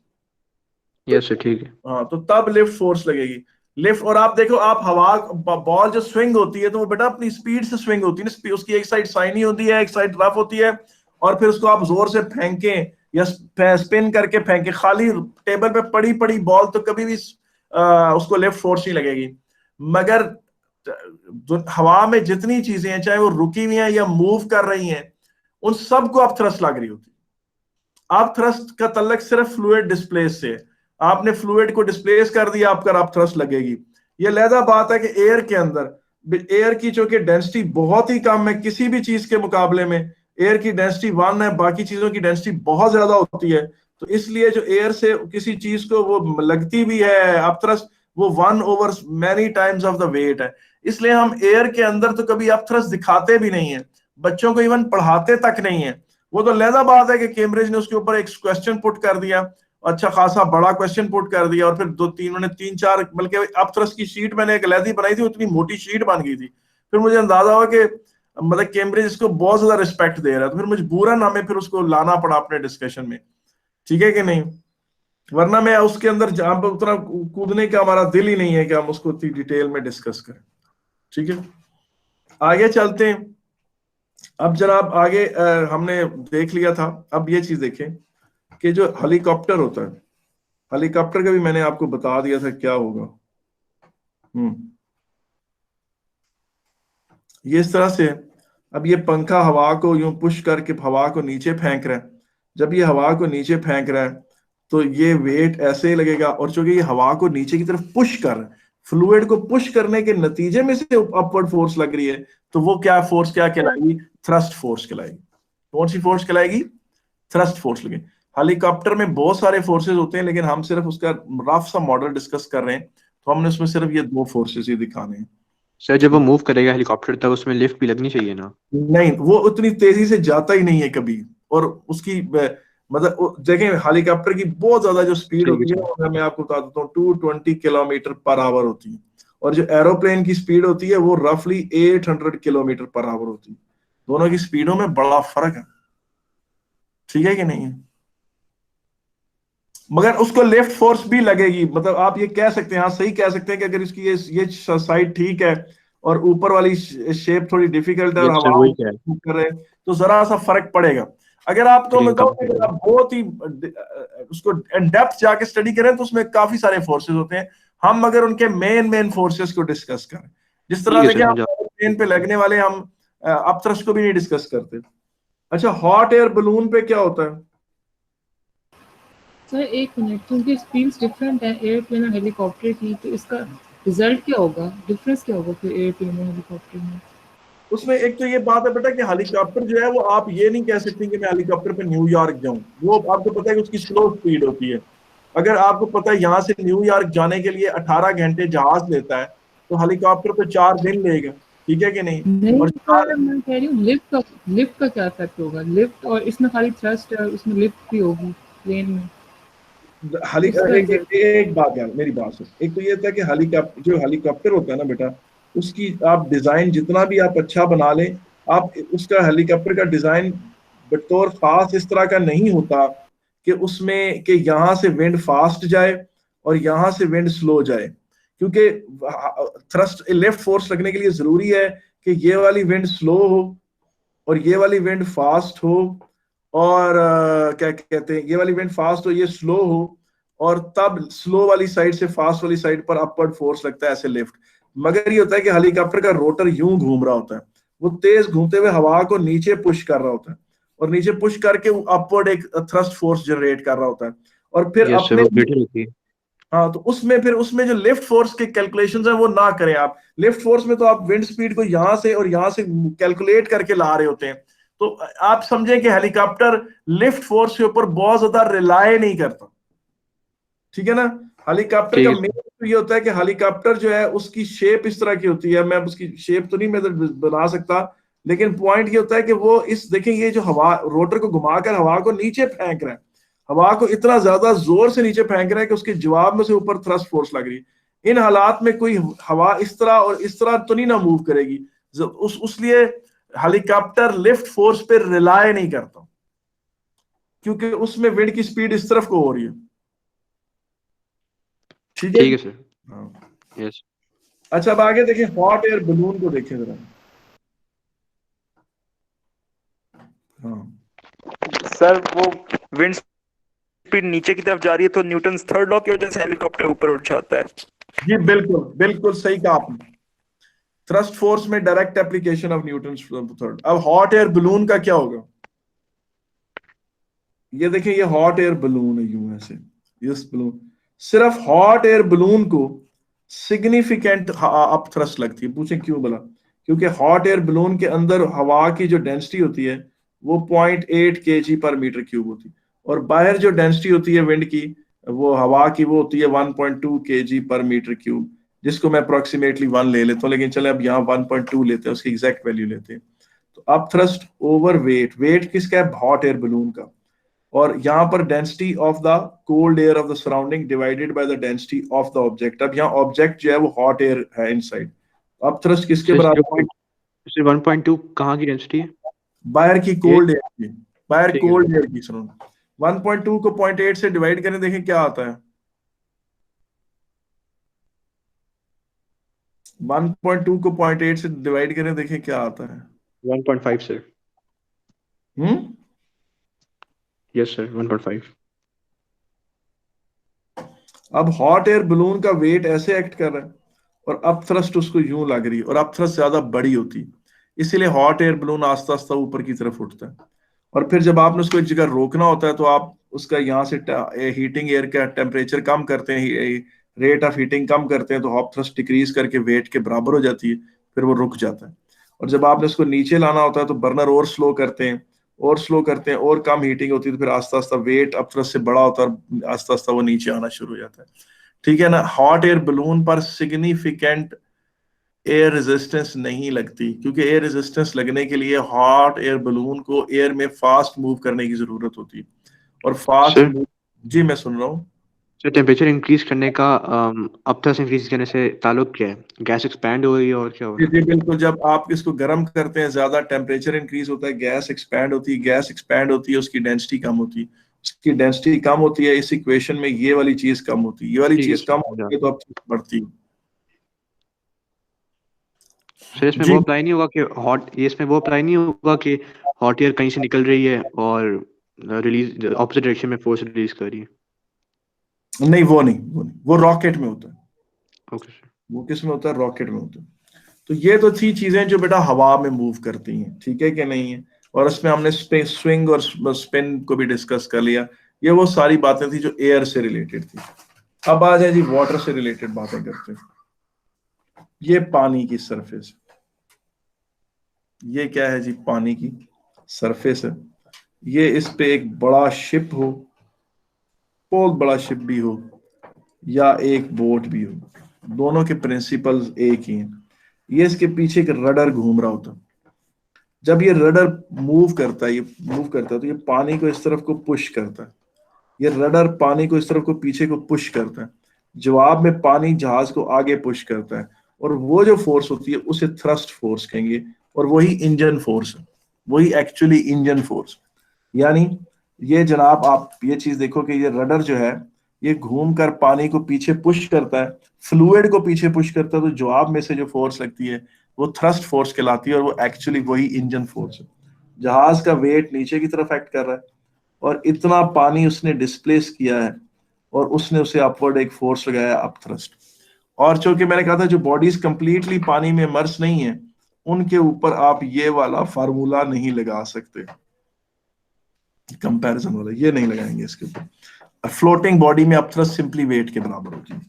यस सर, ठीक है। हाँ, तो तब लिफ्ट फोर्स लगेगी। लिफ्ट, और आप देखो, आप हवा बॉल जो स्विंग होती है तो वो बेटा अपनी स्पीड से स्विंग होती है ना, उसकी एक साइड साइनी होती है, एक साइड रफ होती है, और फिर उसको आप जोर से फेंकें या स्पिन करके फेंकें, खाली टेबल पे पड़ी पड़ी बॉल तो कभी भी उसको लिफ्ट फोर्स नहीं लगेगी। मगर हवा में जितनी चीजें हैं, चाहे वो रुकी हुई हैं या मूव कर रही हैं, उन सबको आप थ्रस्ट लग रही होती है। आप थ्रस्ट का तल्लक सिर्फ फ्लूइड डिस्प्लेस से, आपने फ्लूइड को डिस्प्लेस कर दिया, आपका आप थ्रस्ट लगेगी। ये लहदा बात है कि एयर के अंदर, एयर की चूंकि डेंसिटी बहुत ही कम है किसी भी चीज के मुकाबले में, एयर की डेंसिटी 1 है, बाकी चीजों की डेंसिटी बहुत ज्यादा होती है, तो इसलिए जो एयर से किसी चीज को वो लगती भी है अपथ्रस्ट, वो 1 over many times of the weight है। इसलिए हम एयर के अंदर तो कभी अपथ्रस्ट दिखाते भी नहीं है, बच्चों को इवन पढ़ाते तक नहीं है। वो तो लहदा बात है कि कैम्ब्रिज ने उसके ऊपर एक क्वेश्चन पुट कर दिया, अच्छा खासा बड़ा क्वेश्चन पुट कर दिया, और फिर उन्होंने 3-4 बल्कि अपथ्रस्ट की शीट मैंने एक अलहदी बनाई थी, उतनी मोटी शीट बन गई थी। फिर मुझे अंदाजा हुआ कि मतलब कैम्ब्रिज इसको बहुत ज्यादा रिस्पेक्ट दे रहा है, तो फिर मजबूरन हमें फिर उसको लाना पड़ा अपने डिस्कशन में, ठीक है कि नहीं, वरना मैं उसके अंदर जहां पर उतना कूदने का हमारा दिल ही नहीं है कि हम उसको इतनी डिटेल में डिस्कस करें। ठीक है, आगे चलते हैं। अब जनाब आगे हमने देख लिया था, अब ये चीज देखें कि जो हेलीकॉप्टर होता है, हेलीकॉप्टर का भी मैंने आपको बता दिया था क्या होगा। ये इस तरह से, अब ये पंखा हवा को यूं पुश करके हवा को नीचे फेंक रहा है, जब ये हवा को नीचे फेंक रहा है तो ये वेट ऐसे ही लगेगा, और चूंकि ये हवा को नीचे की तरफ पुश कर रहा है, फ्लूइड को पुश करने के नतीजे में से अपवर्ड फोर्स लग रही है, तो वो क्या फोर्स क्या कहलाएगी, थ्रस्ट फोर्स कहलाएगी। कौन सी फोर्स कहलाएगी, थ्रस्ट फोर्स लगे। हेलीकॉप्टर में बहुत सारे फोर्सेस होते हैं, लेकिन हम सिर्फ उसका रफ सा मॉडल डिस्कस कर रहे हैं, तो हमने उसमें सिर्फ ये 2 फोर्सेस ही दिखाने हैं। सर जब वो मूव करेगा हेलीकॉप्टर तब उसमें लिफ्ट भी लगनी चाहिए ना? नहीं, वो उतनी तेजी से जाता ही नहीं है कभी, और उसकी मतलब देखें हेलीकॉप्टर की बहुत ज्यादा जो स्पीड होती है वो मैं आपको बता देता हूँ 220 किलोमीटर पर आवर होती है, और जो एरोप्लेन की स्पीड होती है वो रफली 800 किलोमीटर पर आवर होती है। दोनों की स्पीडों में बड़ा फर्क है, ठीक है कि नहीं है, मगर उसको लिफ्ट फोर्स भी लगेगी। मतलब आप ये कह सकते हैं, हाँ सही कह सकते हैं कि अगर इसकी ये साइड ठीक है और ऊपर वाली शेप थोड़ी डिफिकल्ट है और हवा कर रहे हैं तो जरा सा फर्क पड़ेगा। अगर आपको मतलब आप बहुत ही उसको इन डेप्थ जाके स्टडी करें तो उसमें काफी सारे फोर्सेस होते हैं, हम अगर उनके मेन फोर्सेस को डिस्कस करें, जिस तरह से प्लेन पे लगने वाले हम अपथ्रस्ट को भी नहीं डिस्कस करते। अच्छा, हॉट एयर बलून पे क्या होता है? सर एक मिनट, क्योंकि स्पीड्स डिफरेंट है एयरप्लेन और हेलीकॉप्टर की, तो इसका रिजल्ट क्या होगा, डिफरेंस क्या होगा फिर एयरप्लेन और हेलीकॉप्टर में? उसमें एक तो ये बात है बेटा कि हेलीकॉप्टर जो है वो आप ये नहीं कह सकते कि मैं हेलीकॉप्टर पे न्यूयॉर्क जाऊं, वो आपको पता है कि उसकी स्लो स्पीड होती है। अगर आपको पता है यहाँ से न्यूयॉर्क जाने के लिए 18 घंटे जहाज लेता है, तो हेलीकॉप्टर तो 4 दिन लेगा, ठीक है कि नहीं? नहीं और सर, मैं कह रही हूँ लिफ्ट का क्या इफेक्ट होगा? लिफ्ट, और इसमें खाली थ्रस्ट है, उसमें लिफ्ट भी होगी प्लेन में। एक बात यार, मेरी बात सुन। एक तो ये था कि हेलीकॉप्टर होता है ना बेटा, उसकी आप डिजाइन जितना भी आप अच्छा बना लें, आप उसका हेलीकॉप्टर का डिजाइन बतौर खास इस तरह का नहीं होता कि उसमें कि यहाँ से विंड फास्ट जाए और यहाँ से विंड स्लो जाए, क्योंकि थ्रस्ट लिफ्ट फोर्स लगने के लिए जरूरी है कि ये वाली विंड स्लो हो और ये वाली विंड फास्ट हो, और क्या कहते हैं, ये वाली विंड फास्ट हो, ये स्लो हो, और तब स्लो वाली साइड से फास्ट वाली साइड पर अपवर्ड फोर्स लगता है, ऐसे लिफ्ट। मगर ये होता है कि हेलीकॉप्टर का रोटर यूं घूम रहा होता है, वो तेज घूमते हुए हवा को नीचे पुश कर रहा होता है, और नीचे पुश करके वो अपवर्ड एक थ्रस्ट फोर्स जनरेट कर रहा होता है, और फिर यस सर, अपने वो ब्रिटल होती है। हाँ, तो उसमें जो लिफ्ट फोर्स के कैलकुलेशंस है वो ना करें आप। लिफ्ट फोर्स में तो आप विंड स्पीड को यहां से और यहां से कैलकुलेट करके ला रहे होते हैं, तो आप समझें कि हेलीकॉप्टर लिफ्ट फोर्स के ऊपर बहुत ज्यादा रिलाय नहीं करता, ठीक है ना? हेलीकॉप्टर ठीक का है मेन सर। तो ये होता है कि हेलीकॉप्टर जो है उसकी शेप इस तरह की होती है, मैं उसकी शेप तो नहीं मैं बना सकता, लेकिन पॉइंट ये होता है कि वो इस देखें, ये जो हवा रोटर को घुमाकर हवा को नीचे फेंक रहा है, हवा को इतना ज्यादा जोर से नीचे फेंक रहा है कि उसके जवाब में से ऊपर थ्रस्ट फोर्स लग रही है। इन हालात में कोई हवा इस तरह और इस तरह तो नहीं ना मूव करेगी, उसलिए हेलीकॉप्टर लिफ्ट फोर्स पे रिलाय नहीं करता, क्योंकि उसमें विंड की स्पीड इस तरफ को हो रही है, ठीक है? ठीक है सर। हाँ। यस। अच्छा, अब आगे देखें, हॉट एयर बलून को देखें जरा। हाँ, सर वो विंड स्पीड नीचे की तरफ जा रही है तो न्यूटन्स थर्ड लॉ की वजह से हेलीकॉप्टर ऊपर उठ जाता है। जी बिल्कुल बिल्कुल सही कहा आपने, थ्रस्ट फोर्स में direct application of Newton's third. अब हॉट एयर बलून का क्या होगा? ये देखें, ये हॉट एयर बलून है, यूं ऐसे, यस बलून, सिर्फ हॉट एयर बलून को सिग्निफिकेंट अप थ्रस्ट लगती है। पूछें क्यों? बोला क्योंकि हॉट एयर बलून के अंदर हवा की जो डेंसिटी होती है वो 0.8 kg पर मीटर क्यूब होती है, और बाहर जो डेंसिटी होती है विंड की, वो हवा की, वो होती है 1.2 kg पर मीटर क्यूब, जिसको मैं अप्रोक्सीमेटली 1 ले लेता हूँ, लेकिन चले अब यहाँ 1.2 लेते हैं, उसकी एग्जैक्ट वैल्यू लेते हैं। तो up thrust over weight, weight किसका है? हॉट एयर बलून का। और यहाँ पर density of the cold air of the surrounding divided by the density of the object. अब यहाँ ऑब्जेक्ट जो है वो हॉट एयर है इनसाइड, अब थ्रस्ट किसके सर बराबर है? 1.2 कहाँ की डेंसिटी है? बाहर की ये कोल्ड एयर की, बाहर ठीक है कोल्ड सर। एयर की सराउंडिंग। 1.2 को 0.8 से डिवाइड करें, देखें क्या आता है। 1.2 को 0.8 से डिवाइड करें, देखें क्या आता है। 1.5 सर। हम्म यस सर, 1.5। अब हॉट एयर बलून का वेट ऐसे एक्ट कर रहा है, और अप थ्रस्ट उसको यूं लग रही है, और अप थ्रस्ट ज्यादा बड़ी होती है, इसीलिए हॉट एयर बलून आस्ता आस्ता ऊपर की तरफ उठता है। और फिर जब आपने उसको एक जगह रोकना होता है, तो आप उसका यहाँ से हीटिंग एयर का टेम्परेचर कम करते हैं, रेट ऑफ हीटिंग कम करते हैं, तो हॉट थ्रस्ट डिक्रीज करके वेट के बराबर हो जाती है, फिर वो रुक जाता है। और जब आपने उसको नीचे लाना होता है, तो बर्नर और स्लो करते हैं, और स्लो करते हैं, और कम हीटिंग होती है, तो फिर आस्ता आस्ता वेट अप थ्रस्ट से बड़ा होता है, और आस्ता आस्ता वो नीचे आना शुरू हो जाता है, ठीक है ना? हॉट एयर बलून पर सिग्निफिकेंट एयर रेजिस्टेंस नहीं लगती, क्योंकि एयर रेजिस्टेंस लगने के लिए हॉट एयर बलून को एयर में फास्ट मूव करने की जरूरत होती है, और फास्ट सर मूव। जी मैं सुन रहा हूँ। सर, टेम्परेचर इंक्रीज करने का अप थ्रस्ट इंक्रीज करने से ताल्लुक क्या है? गैस एक्सपैंड हो रही है और क्या हो जी रहा है? जी बिल्कुल, जब आप इसको गर्म करते हैं, ज्यादा टेम्परेचर इंक्रीज होता है, गैस एक्सपैंड होती है, गैस एक्सपैंड होती है, उसकी डेंसिटी कम होती है, उसकी डेंसिटी कम होती है, इस इक्वेशन में ये वाली चीज कम होती है, ये वाली ठीक है चीज सर, कम समझा। होती है, तो अब बढ़ती है। सर इसमें जी वो अप्लाई नहीं होगा कि इसमें वो अप्लाई नहीं होगा कि हॉट एयर कहीं से निकल रही है और रिलीज ऑपोजिट डायरेक्शन में फोर्स रिलीज कर रही है? नहीं, वो रॉकेट में होता है। Okay sir. वो किस में होता है? रॉकेट में होता है। तो ये तो थी चीजें जो बेटा हवा में मूव करती हैं, ठीक है कि नहीं है? और इसमें हमने स्विंग और स्पिन को भी डिस्कस कर लिया। ये वो सारी बातें थी जो एयर से रिलेटेड थी। अब आ जाए जी, वाटर से रिलेटेड बातें करते हैं। ये पानी की सरफेस, ये क्या है जी, पानी की सरफेस है। ये इस पे एक बड़ा शिप हो, बहुत बड़ा शिप भी हो या एक बोट भी हो, दोनों के प्रिंसिपल्स एक ही हैं। ये इसके पीछे एक रडर घूम रहा होता है। जब ये रडर मूव करता है, ये मूव करता है, तो ये पानी को इस तरफ को पुश करता है। ये रडर पानी को इस तरफ को पीछे को पुश करता है। जवाब में पानी जहाज को आगे पुश करता है, और वो जो फोर्स होती है उसे थ्रस्ट फोर्स कहेंगे, और वही इंजन फोर्स है, वही एक्चुअली इंजन फोर्स। यानी ये जनाब, आप ये चीज देखो कि ये रडर जो है ये घूमकर पानी को पीछे पुश करता है, फ्लूइड को पीछे पुश करता है, तो जवाब में से जो फोर्स लगती है वो थ्रस्ट फोर्स कहलाती है, और वो एक्चुअली वही इंजन फोर्स है। जहाज का वेट नीचे की तरफ एक्ट कर रहा है, और इतना पानी उसने डिस्प्लेस किया है, और उसने उसे अपवर्ड एक फोर्स लगाया, अप थ्रस्ट। और चूंकि मैंने कहा था जो बॉडीज कंप्लीटली पानी में इमर्स नहीं है, उनके ऊपर आप ये वाला फार्मूला नहीं लगा सकते, कंपैरिजन वाला ये नहीं लगाएंगे इसके ऊपर। फ्लोटिंग बॉडी में अपथ्रस्ट सिंपली वेट के बराबर होती है।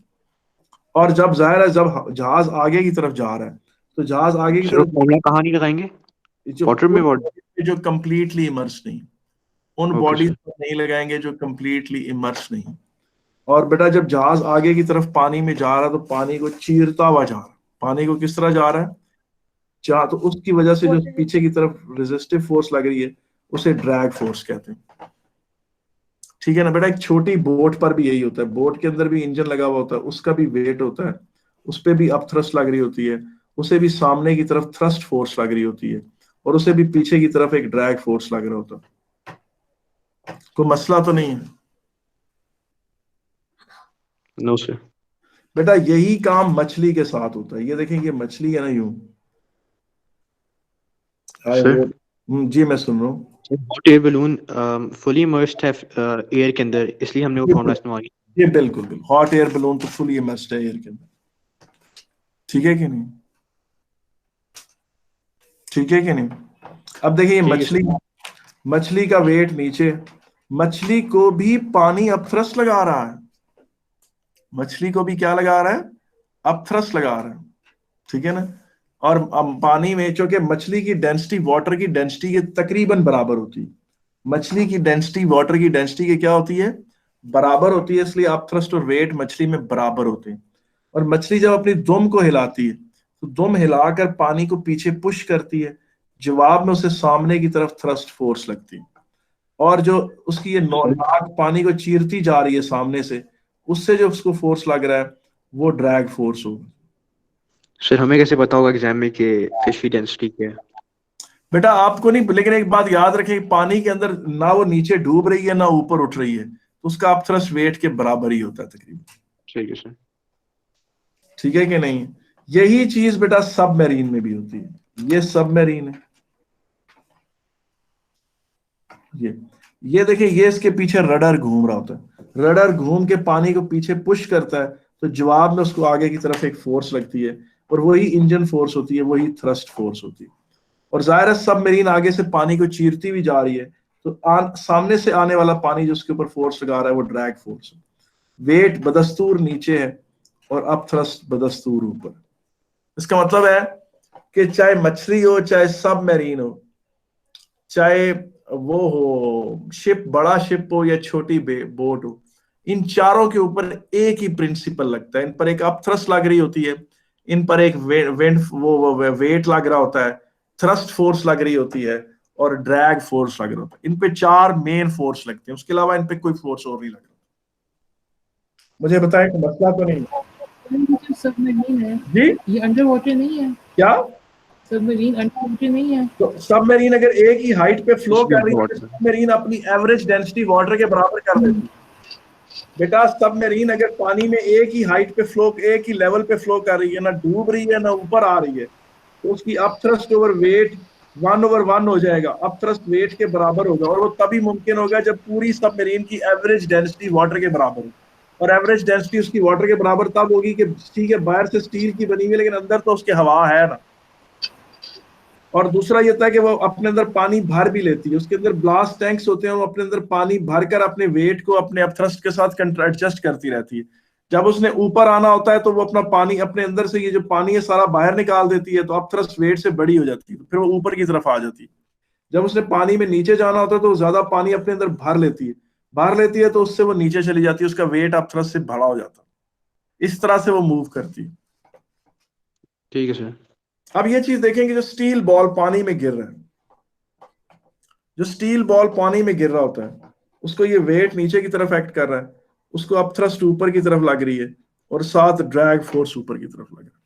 और जब जाहिर है जब जहाज आगे की तरफ जा रहा है, तो जहाज आगे की तरफ फॉर्मूला कहाँ नहीं लगाएंगे? वाटर में जो कंप्लीटली इमर्स नहीं, उन Okay, बॉडीज sir. पर नहीं लगाएंगे जो कंप्लीटली इमर्स नहीं। और बेटा जब जहाज आगे की तरफ पानी में जा रहा है, तो पानी को चीरता हुआ जा रहा है। पानी को किस तरह जा रहा है, तो उसकी वजह से जो पीछे की तरफ रेजिस्टिव फोर्स लग रही है उसे ड्रैग फोर्स कहते हैं। ठीक है ना बेटा, एक छोटी बोट पर भी यही होता है। बोट के अंदर भी इंजन लगा हुआ होता है, उसका भी वेट होता है, उस पर भी अप थ्रस्ट लग रही होती है, उसे भी सामने की तरफ थ्रस्ट फोर्स लग रही होती है, और उसे भी पीछे की तरफ एक ड्रैग फोर्स लग रहा होता है। कोई मसला तो नहीं है नो सर। बेटा? यही काम मछली के साथ होता है। ये देखेंगे मछली है ना, यूं सर जी मैं सुन रहा हूँ। Hot air balloon fully immersed है एयर के अंदर, इसलिए हमने वो फॉर्मूला इस्तेमाल किया। ये बिल्कुल बिल्कुल, हॉट एयर बलून तो फुली इमर्स्ड है एयर के अंदर। ठीक है कि नहीं? ठीक है कि नहीं? अब देखिए मछली का वेट नीचे, मछली को भी पानी अपथ्रस्ट लगा रहा है। मछली को भी क्या लगा रहा है? अपथ्रस्ट लगा रहा है। ठीक है ना? और पानी में चूंकि मछली की डेंसिटी वाटर की डेंसिटी के तकरीबन बराबर होती है, मछली की डेंसिटी वाटर की डेंसिटी के क्या होती है? बराबर होती है, इसलिए अपथ्रस्ट और वेट मछली में बराबर होते हैं। और मछली जब अपनी दुम को हिलाती है, तो दुम हिलाकर पानी को पीछे पुश करती है, जवाब में उसे सामने की तरफ थ्रस्ट फोर्स लगती है। और जो उसकी ये नाक पानी को चीरती जा रही है सामने से, उससे जो उसको फोर्स लग रहा है वो ड्रैग फोर्स होगा। सर हमें कैसे पता होगा एग्जाम में कि फिश की डेंसिटी क्या है? बेटा आपको नहीं, लेकिन एक बात याद रखें, पानी के अंदर ना वो नीचे डूब रही है ना ऊपर उठ रही है, तो उसका अपथ्रस्ट वेट के बराबर ही होता है तकरीबन। ठीक है सर? ठीक है कि नहीं? यही चीज बेटा सबमरीन में भी होती है। ये सबमरीन है, ये देखिए, ये इसके पीछे रडर घूम रहा होता है। रडर घूम के पानी को पीछे पुश करता है, तो जवाब में उसको आगे की तरफ एक फोर्स लगती है, और वही इंजन फोर्स होती है, वही थ्रस्ट फोर्स होती है। और जाहिर है सबमरीन आगे से पानी को चीरती भी जा रही है, तो सामने से आने वाला पानी जो उसके ऊपर फोर्स लगा रहा है वो ड्रैग फोर्स है। वेट बदस्तूर नीचे है और अप थ्रस्ट बदस्तूर ऊपर। इसका मतलब है कि चाहे मछली हो, चाहे सबमरीन हो, चाहे वो हो शिप, बड़ा शिप हो या छोटी बोट हो, इन चारों के ऊपर एक ही प्रिंसिपल लगता है। इन पर एक अपथ्रस्ट लग रही होती है, इन पर एक वेट लग रहा होता है, थ्रस्ट फोर्स लग रही होती है, और ड्रैग फोर्स लग रहा होता है। इन पे चार मेन फोर्स लगते हैं, उसके अलावा इन पे कोई फोर्स और नहीं लग रहा। मुझे बताएं कि मसला तो नहीं सबमरीन है जी? ये अंडर वाटर नहीं है क्या सबमरीन? अंडर वाटर नहीं है? तो सबमरीन अगर एक ही हाइट पे फ्लो कर रही है, सबमरीन अपनी एवरेज डेंसिटी वाटर के बराबर कर देती है। बेटा सबमरीन अगर पानी में एक ही हाइट पे फ्लो, एक ही लेवल पे फ्लो कर रही है, ना डूब रही है ना ऊपर आ रही है, तो उसकी अपथ्रस्ट ओवर वेट 1/1 हो जाएगा। अपथ्रस्ट वेट के बराबर होगा, और वो तभी मुमकिन होगा जब पूरी सबमरीन की एवरेज डेंसिटी वाटर के बराबर हो। और एवरेज डेंसिटी उसकी वाटर के बराबर तब होगी कि ठीक है बाहर से स्टील की बनी हुई, लेकिन अंदर तो उसके हवा है ना। और दूसरा ये था कि वो अपने अंदर पानी भर भी लेती है, उसके अंदर ब्लास्ट टैंक्स होते हैं, वो अपने अंदर पानी भरकर अपने वेट को अपने अपथ्रस्ट के साथ एडजस्ट करती रहती है। जब उसने ऊपर आना होता है तो वो अपना पानी अपने अंदर से, ये जो पानी है सारा बाहर निकाल देती है, तो अब थ्रस्ट वेट से बड़ी हो जाती है, फिर वो ऊपर की तरफ आ जाती है। जब उसने पानी में नीचे जाना होता है तो ज्यादा पानी अपने अंदर भर लेती है, तो उससे वो नीचे चली जाती है, उसका वेट अब थ्रस्ट से बड़ा हो जाता है। इस तरह से वो मूव करती है। ठीक है सर। अब ये चीज देखेंगे, जो स्टील बॉल पानी में गिर रहा है, जो स्टील बॉल पानी में गिर रहा होता है, उसको ये वेट नीचे की तरफ एक्ट कर रहा है, उसको अब थ्रस्ट ऊपर की तरफ लग रही है और साथ ड्रैग फोर्स ऊपर की तरफ लग रहा है।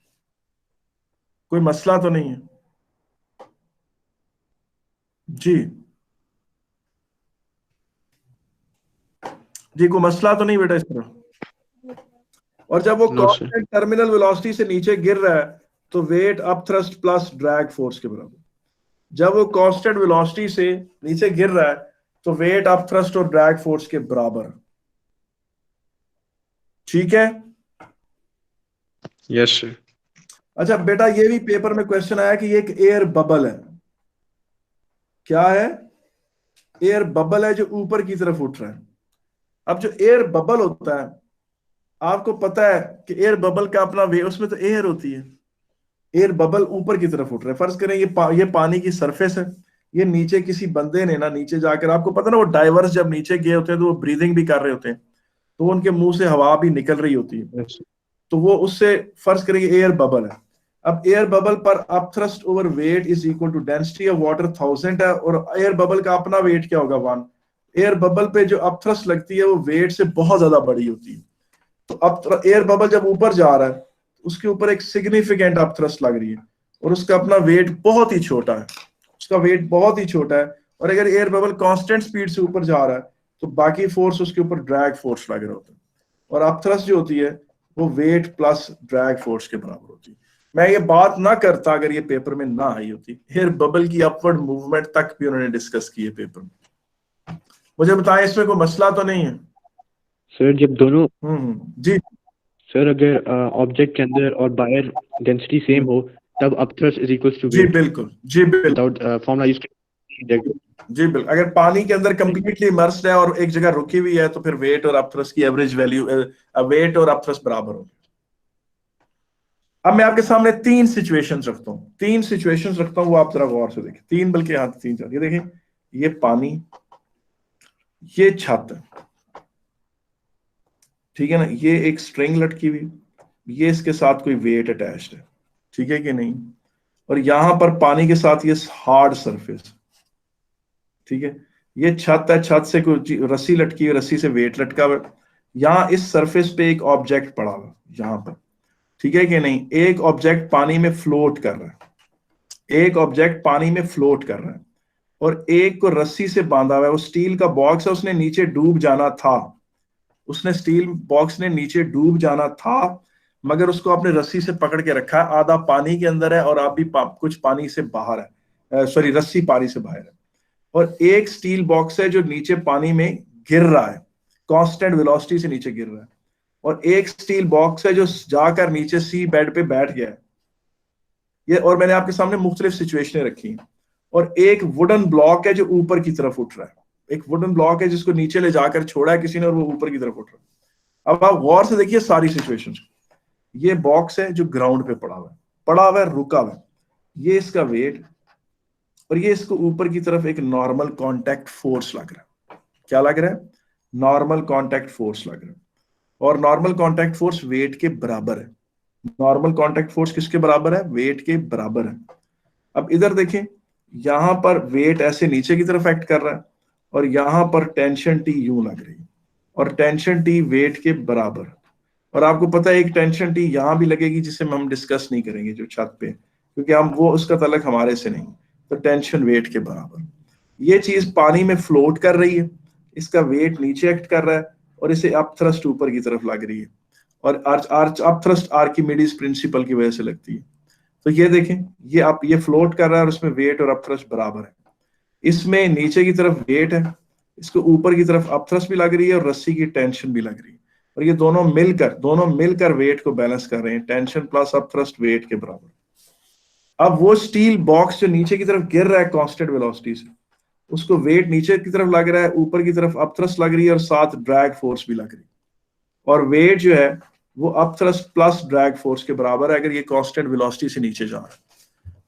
कोई मसला तो नहीं है जी? जी कोई मसला तो नहीं बेटा इस तरह? और जब वो No, sir. Constant terminal velocity से नीचे गिर रहा है तो weight up thrust plus drag force के बराबर। जब वो कांस्टेंट वेलोसिटी से नीचे गिर रहा है तो वेट अप थ्रस्ट और ड्रैग फोर्स के बराबर। ठीक है? Yes sir. अच्छा बेटा, ये भी पेपर में क्वेश्चन आया कि ये एक एयर बबल है। क्या है? एयर बबल है जो ऊपर की तरफ उठ रहा है। अब जो एयर बबल होता है, आपको पता है कि एयर बबल का अपना वे, उसमें तो एयर होती है। एयर बबल ऊपर की तरफ उठ रहा है। फर्ज करें ये पानी की सरफेस है, ये नीचे किसी बंदे ने ना नीचे जाकर, आपको पता ना वो डाइवर्स जब नीचे गए होते हैं तो वो ब्रीदिंग भी कर रहे होते हैं, तो उनके मुंह से हवा भी निकल रही होती है, Yes, sir. तो वो उससे फर्ज करें एयर बबल है। अब एयर बबल पर up thrust over weight is equal to density of water 1000 है, और एयर बबल का अपना वेट क्या होगा? 1। एयर बबल पे जो अप थ्रस्ट लगती है वो वेट से बहुत ज्यादा बड़ी होती है। तो अब एयर बबल जब ऊपर जा रहा है, उसके ऊपर एक सिग्निफिकेंट अप थ्रस्ट लग रही है, और उसका अपना वेट बहुत ही छोटा है, उसका वेट बहुत ही छोटा है। और अगर एयर बबल कांस्टेंट स्पीड से ऊपर जा रहा है तो बाकी फोर्स उसके ऊपर ड्रैग फोर्स लग रहा होता है, और अप थ्रस्ट जो होती है वो वेट प्लस ड्रैग फोर्स के बराबर होती है। मैं ये बात ना करता अगर ये पेपर में ना आई होती। एयर बबल की अपवर्ड मूवमेंट तक भी उन्होंने डिस्कस की है पेपर में। मुझे बताएं, इसमें कोई मसला तो नहीं है? सर जब दोनों जी सर अगर ऑब्जेक्ट के अंदर और बाहर डेंसिटी सेम हो तब up thrust is equals to जी वेट बिल्कुल, जी बिल्कुल, विदाउट फॉर्मूला यूज। जी बिल्कुल। अगर पानी के अंदर कंप्लीटली इमर्स्ड है और एक जगह रुकी हुई है तो फिर वेट और अप थ्रस्ट की एवरेज वैल्यू, वेट और अप थ्रस्ट बराबर होगी। अब मैं आपके सामने 3 सिचुएशंस रखता हूं, 3 सिचुएशंस रखता हूं, वो आप जरा गौर से देखें। 3 बल्कि हाँ 3-4। ये देखें, ये पानी, ये छत, ठीक है ना, ये एक स्ट्रिंग लटकी हुई, ये इसके साथ कोई वेट अटैच्ड है, ठीक है कि नहीं, और यहां पर पानी के साथ ये हार्ड सरफेस, ठीक है। ये छत है, छत से कोई रस्सी लटकी है, रस्सी से वेट लटका हुआ, यहां इस सरफेस पे एक ऑब्जेक्ट पड़ा हुआ यहां पर, ठीक है कि नहीं। एक ऑब्जेक्ट पानी में फ्लोट कर रहा है, एक ऑब्जेक्ट पानी में फ्लोट कर रहा है, और एक को रस्सी से बांधा हुआ है। वो स्टील का बॉक्स है, उसने नीचे डूब जाना था, उसने स्टील बॉक्स ने नीचे डूब जाना था, मगर उसको आपने रस्सी से पकड़ के रखा है। आधा पानी के अंदर है और आप भी कुछ पानी से बाहर है, सॉरी रस्सी पानी से बाहर है। और एक स्टील बॉक्स है जो नीचे पानी में गिर रहा है, कांस्टेंट वेलोसिटी से नीचे गिर रहा है, और एक स्टील बॉक्स है जो जाकर नीचे सी बेड पे बैठ गया है। ये, और मैंने आपके सामने मुख्तलिफ सिचुएशनें रखी हैं। और एक वुडन ब्लॉक है जो ऊपर की तरफ उठ रहा है, एक वुडन ब्लॉक है जिसको नीचे ले जाकर छोड़ा है किसी ने और वो ऊपर की तरफ उठ रहा है। अब आप गौर से देखिए सारी सिचुएशंस। ये बॉक्स है जो ग्राउंड पे पड़ा हुआ है, रुका हुआ है, ये इसका वेट, और ये इसको ऊपर की तरफ एक नॉर्मल कांटेक्ट फोर्स लग रहा है। क्या लग रहा है? नॉर्मल कांटेक्ट फोर्स लग रहा है, और नॉर्मल कांटेक्ट फोर्स वेट के बराबर है। नॉर्मल कांटेक्ट फोर्स किसके बराबर है? वेट के बराबर है। अब इधर देखें, यहां पर वेट ऐसे नीचे की तरफ एक्ट कर रहा है, और यहां पर टेंशन टी यूं लग रही है, और टेंशन टी वेट के बराबर। और आपको पता है एक टेंशन टी यहां भी लगेगी जिसे हम डिस्कस नहीं करेंगे, जो छत पे, क्योंकि हम वो उसका तलक हमारे से नहीं। तो टेंशन वेट के बराबर। ये चीज पानी में फ्लोट कर रही है, इसका वेट नीचे एक्ट कर रहा है, और इसे अप थ्रस्ट ऊपर की तरफ लग रही है, और अप थ्रस्ट आर्किमिडीज प्रिंसिपल की वजह से लगती है। तो ये देखें, ये फ्लोट कर रहा है और उसमें वेट और अप थ्रस्ट बराबर है। इसमें नीचे की तरफ वेट है, इसको ऊपर की तरफ अप थ्रस्ट भी लग रही है और रस्सी की टेंशन भी लग रही है, और ये दोनों मिलकर वेट को बैलेंस कर रहे हैं। Tension plus up thrust weight के बराबर। अब वो स्टील बॉक्स जो नीचे की तरफ गिर रहा है कांस्टेंट वेलोसिटी से, उसको वेट नीचे की तरफ लग रहा है, ऊपर की तरफ अप थ्रस्ट लग रही है, और साथ ड्रैग फोर्स भी लग रही है, और वेट जो है वो up thrust plus drag force के बराबर है अगर ये कांस्टेंट वेलोसिटी से नीचे जा रहा है,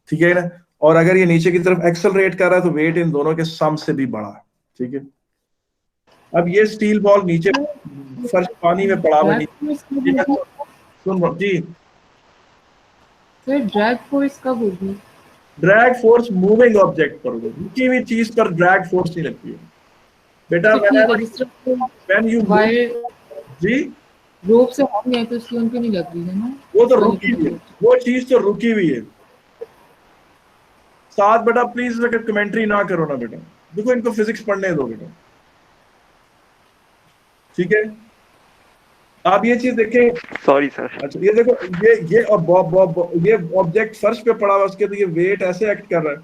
ठीक है ना। और अगर ये नीचे की तरफ एक्सेलरेट कर रहा है तो वेट इन दोनों के सम से भी बड़ा है, ठीक है। अब ये स्टील बॉल नीचे फर्श पानी में पड़ा हुआ नहीं, सुन जी, सर ड्रैग फोर्स कब होगी? ड्रैग फोर्स मूविंग ऑब्जेक्ट पर होगी, रुकी हुई चीज पर ड्रैग फोर्स नहीं लगती है बेटा। तो ठीक है, जिस तरह व्हेन यू वायर जी रोप से हम है तो उसकी उन पे नहीं लग रही है ना, वो तो रुकी हुई है, वो चीज तो रुकी हुई है। साथ बेटा प्लीज कमेंट्री ना करो ना बेटा, देखो इनको फिजिक्स पढ़ने दो बेटा, ठीक है। आप ये चीज देखें, सॉरी सर। अच्छा ये देखो, ये ऑब्जेक्ट फर्श पे पड़ा हुआ, उसके तो ये वेट ऐसे एक्ट कर रहा है,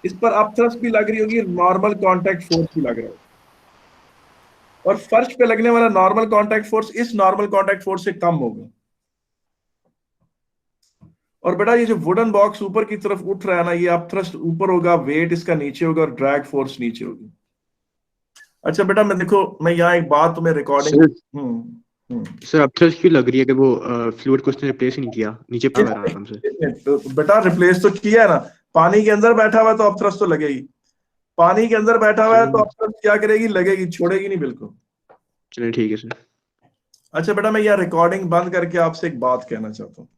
इस पर अप थ्रस्ट भी लग रही होगी, नॉर्मल कांटेक्ट फोर्स भी लग रहा है, और फर्श पे लगने वाला नॉर्मल कांटेक्ट फोर्स इस नॉर्मल कांटेक्ट फोर्स से कम होगा। और बेटा ये जो वुडन बॉक्स ऊपर की तरफ उठ रहा है ना, ये अप थ्रस्ट ऊपर होगा, वेट इसका नीचे होगा और ड्रैग फोर्स नीचे होगी। अच्छा बेटा मैं देखो, मैं यहाँ एक बात तुम्हें रिकॉर्डिंग सर अपथ्रस्ट क्यों लग रही है कि वो फ्लूइड को उसने रिप्लेस ही नहीं किया, नीचे पड़ा रहा आराम से। तो बेटा रिप्लेस तो किया है ना, पानी के अंदर बैठा हुआ है तो अपथ्रस्ट तो लगेगी, पानी के अंदर बैठा हुआ है तो अपथ्रस्ट क्या करेगी, लगेगी, छोड़ेगी नहीं बिल्कुल। चलिए ठीक है सर। अच्छा बेटा मैं यहाँ रिकॉर्डिंग बंद करके आपसे एक बात कहना चाहता हूँ।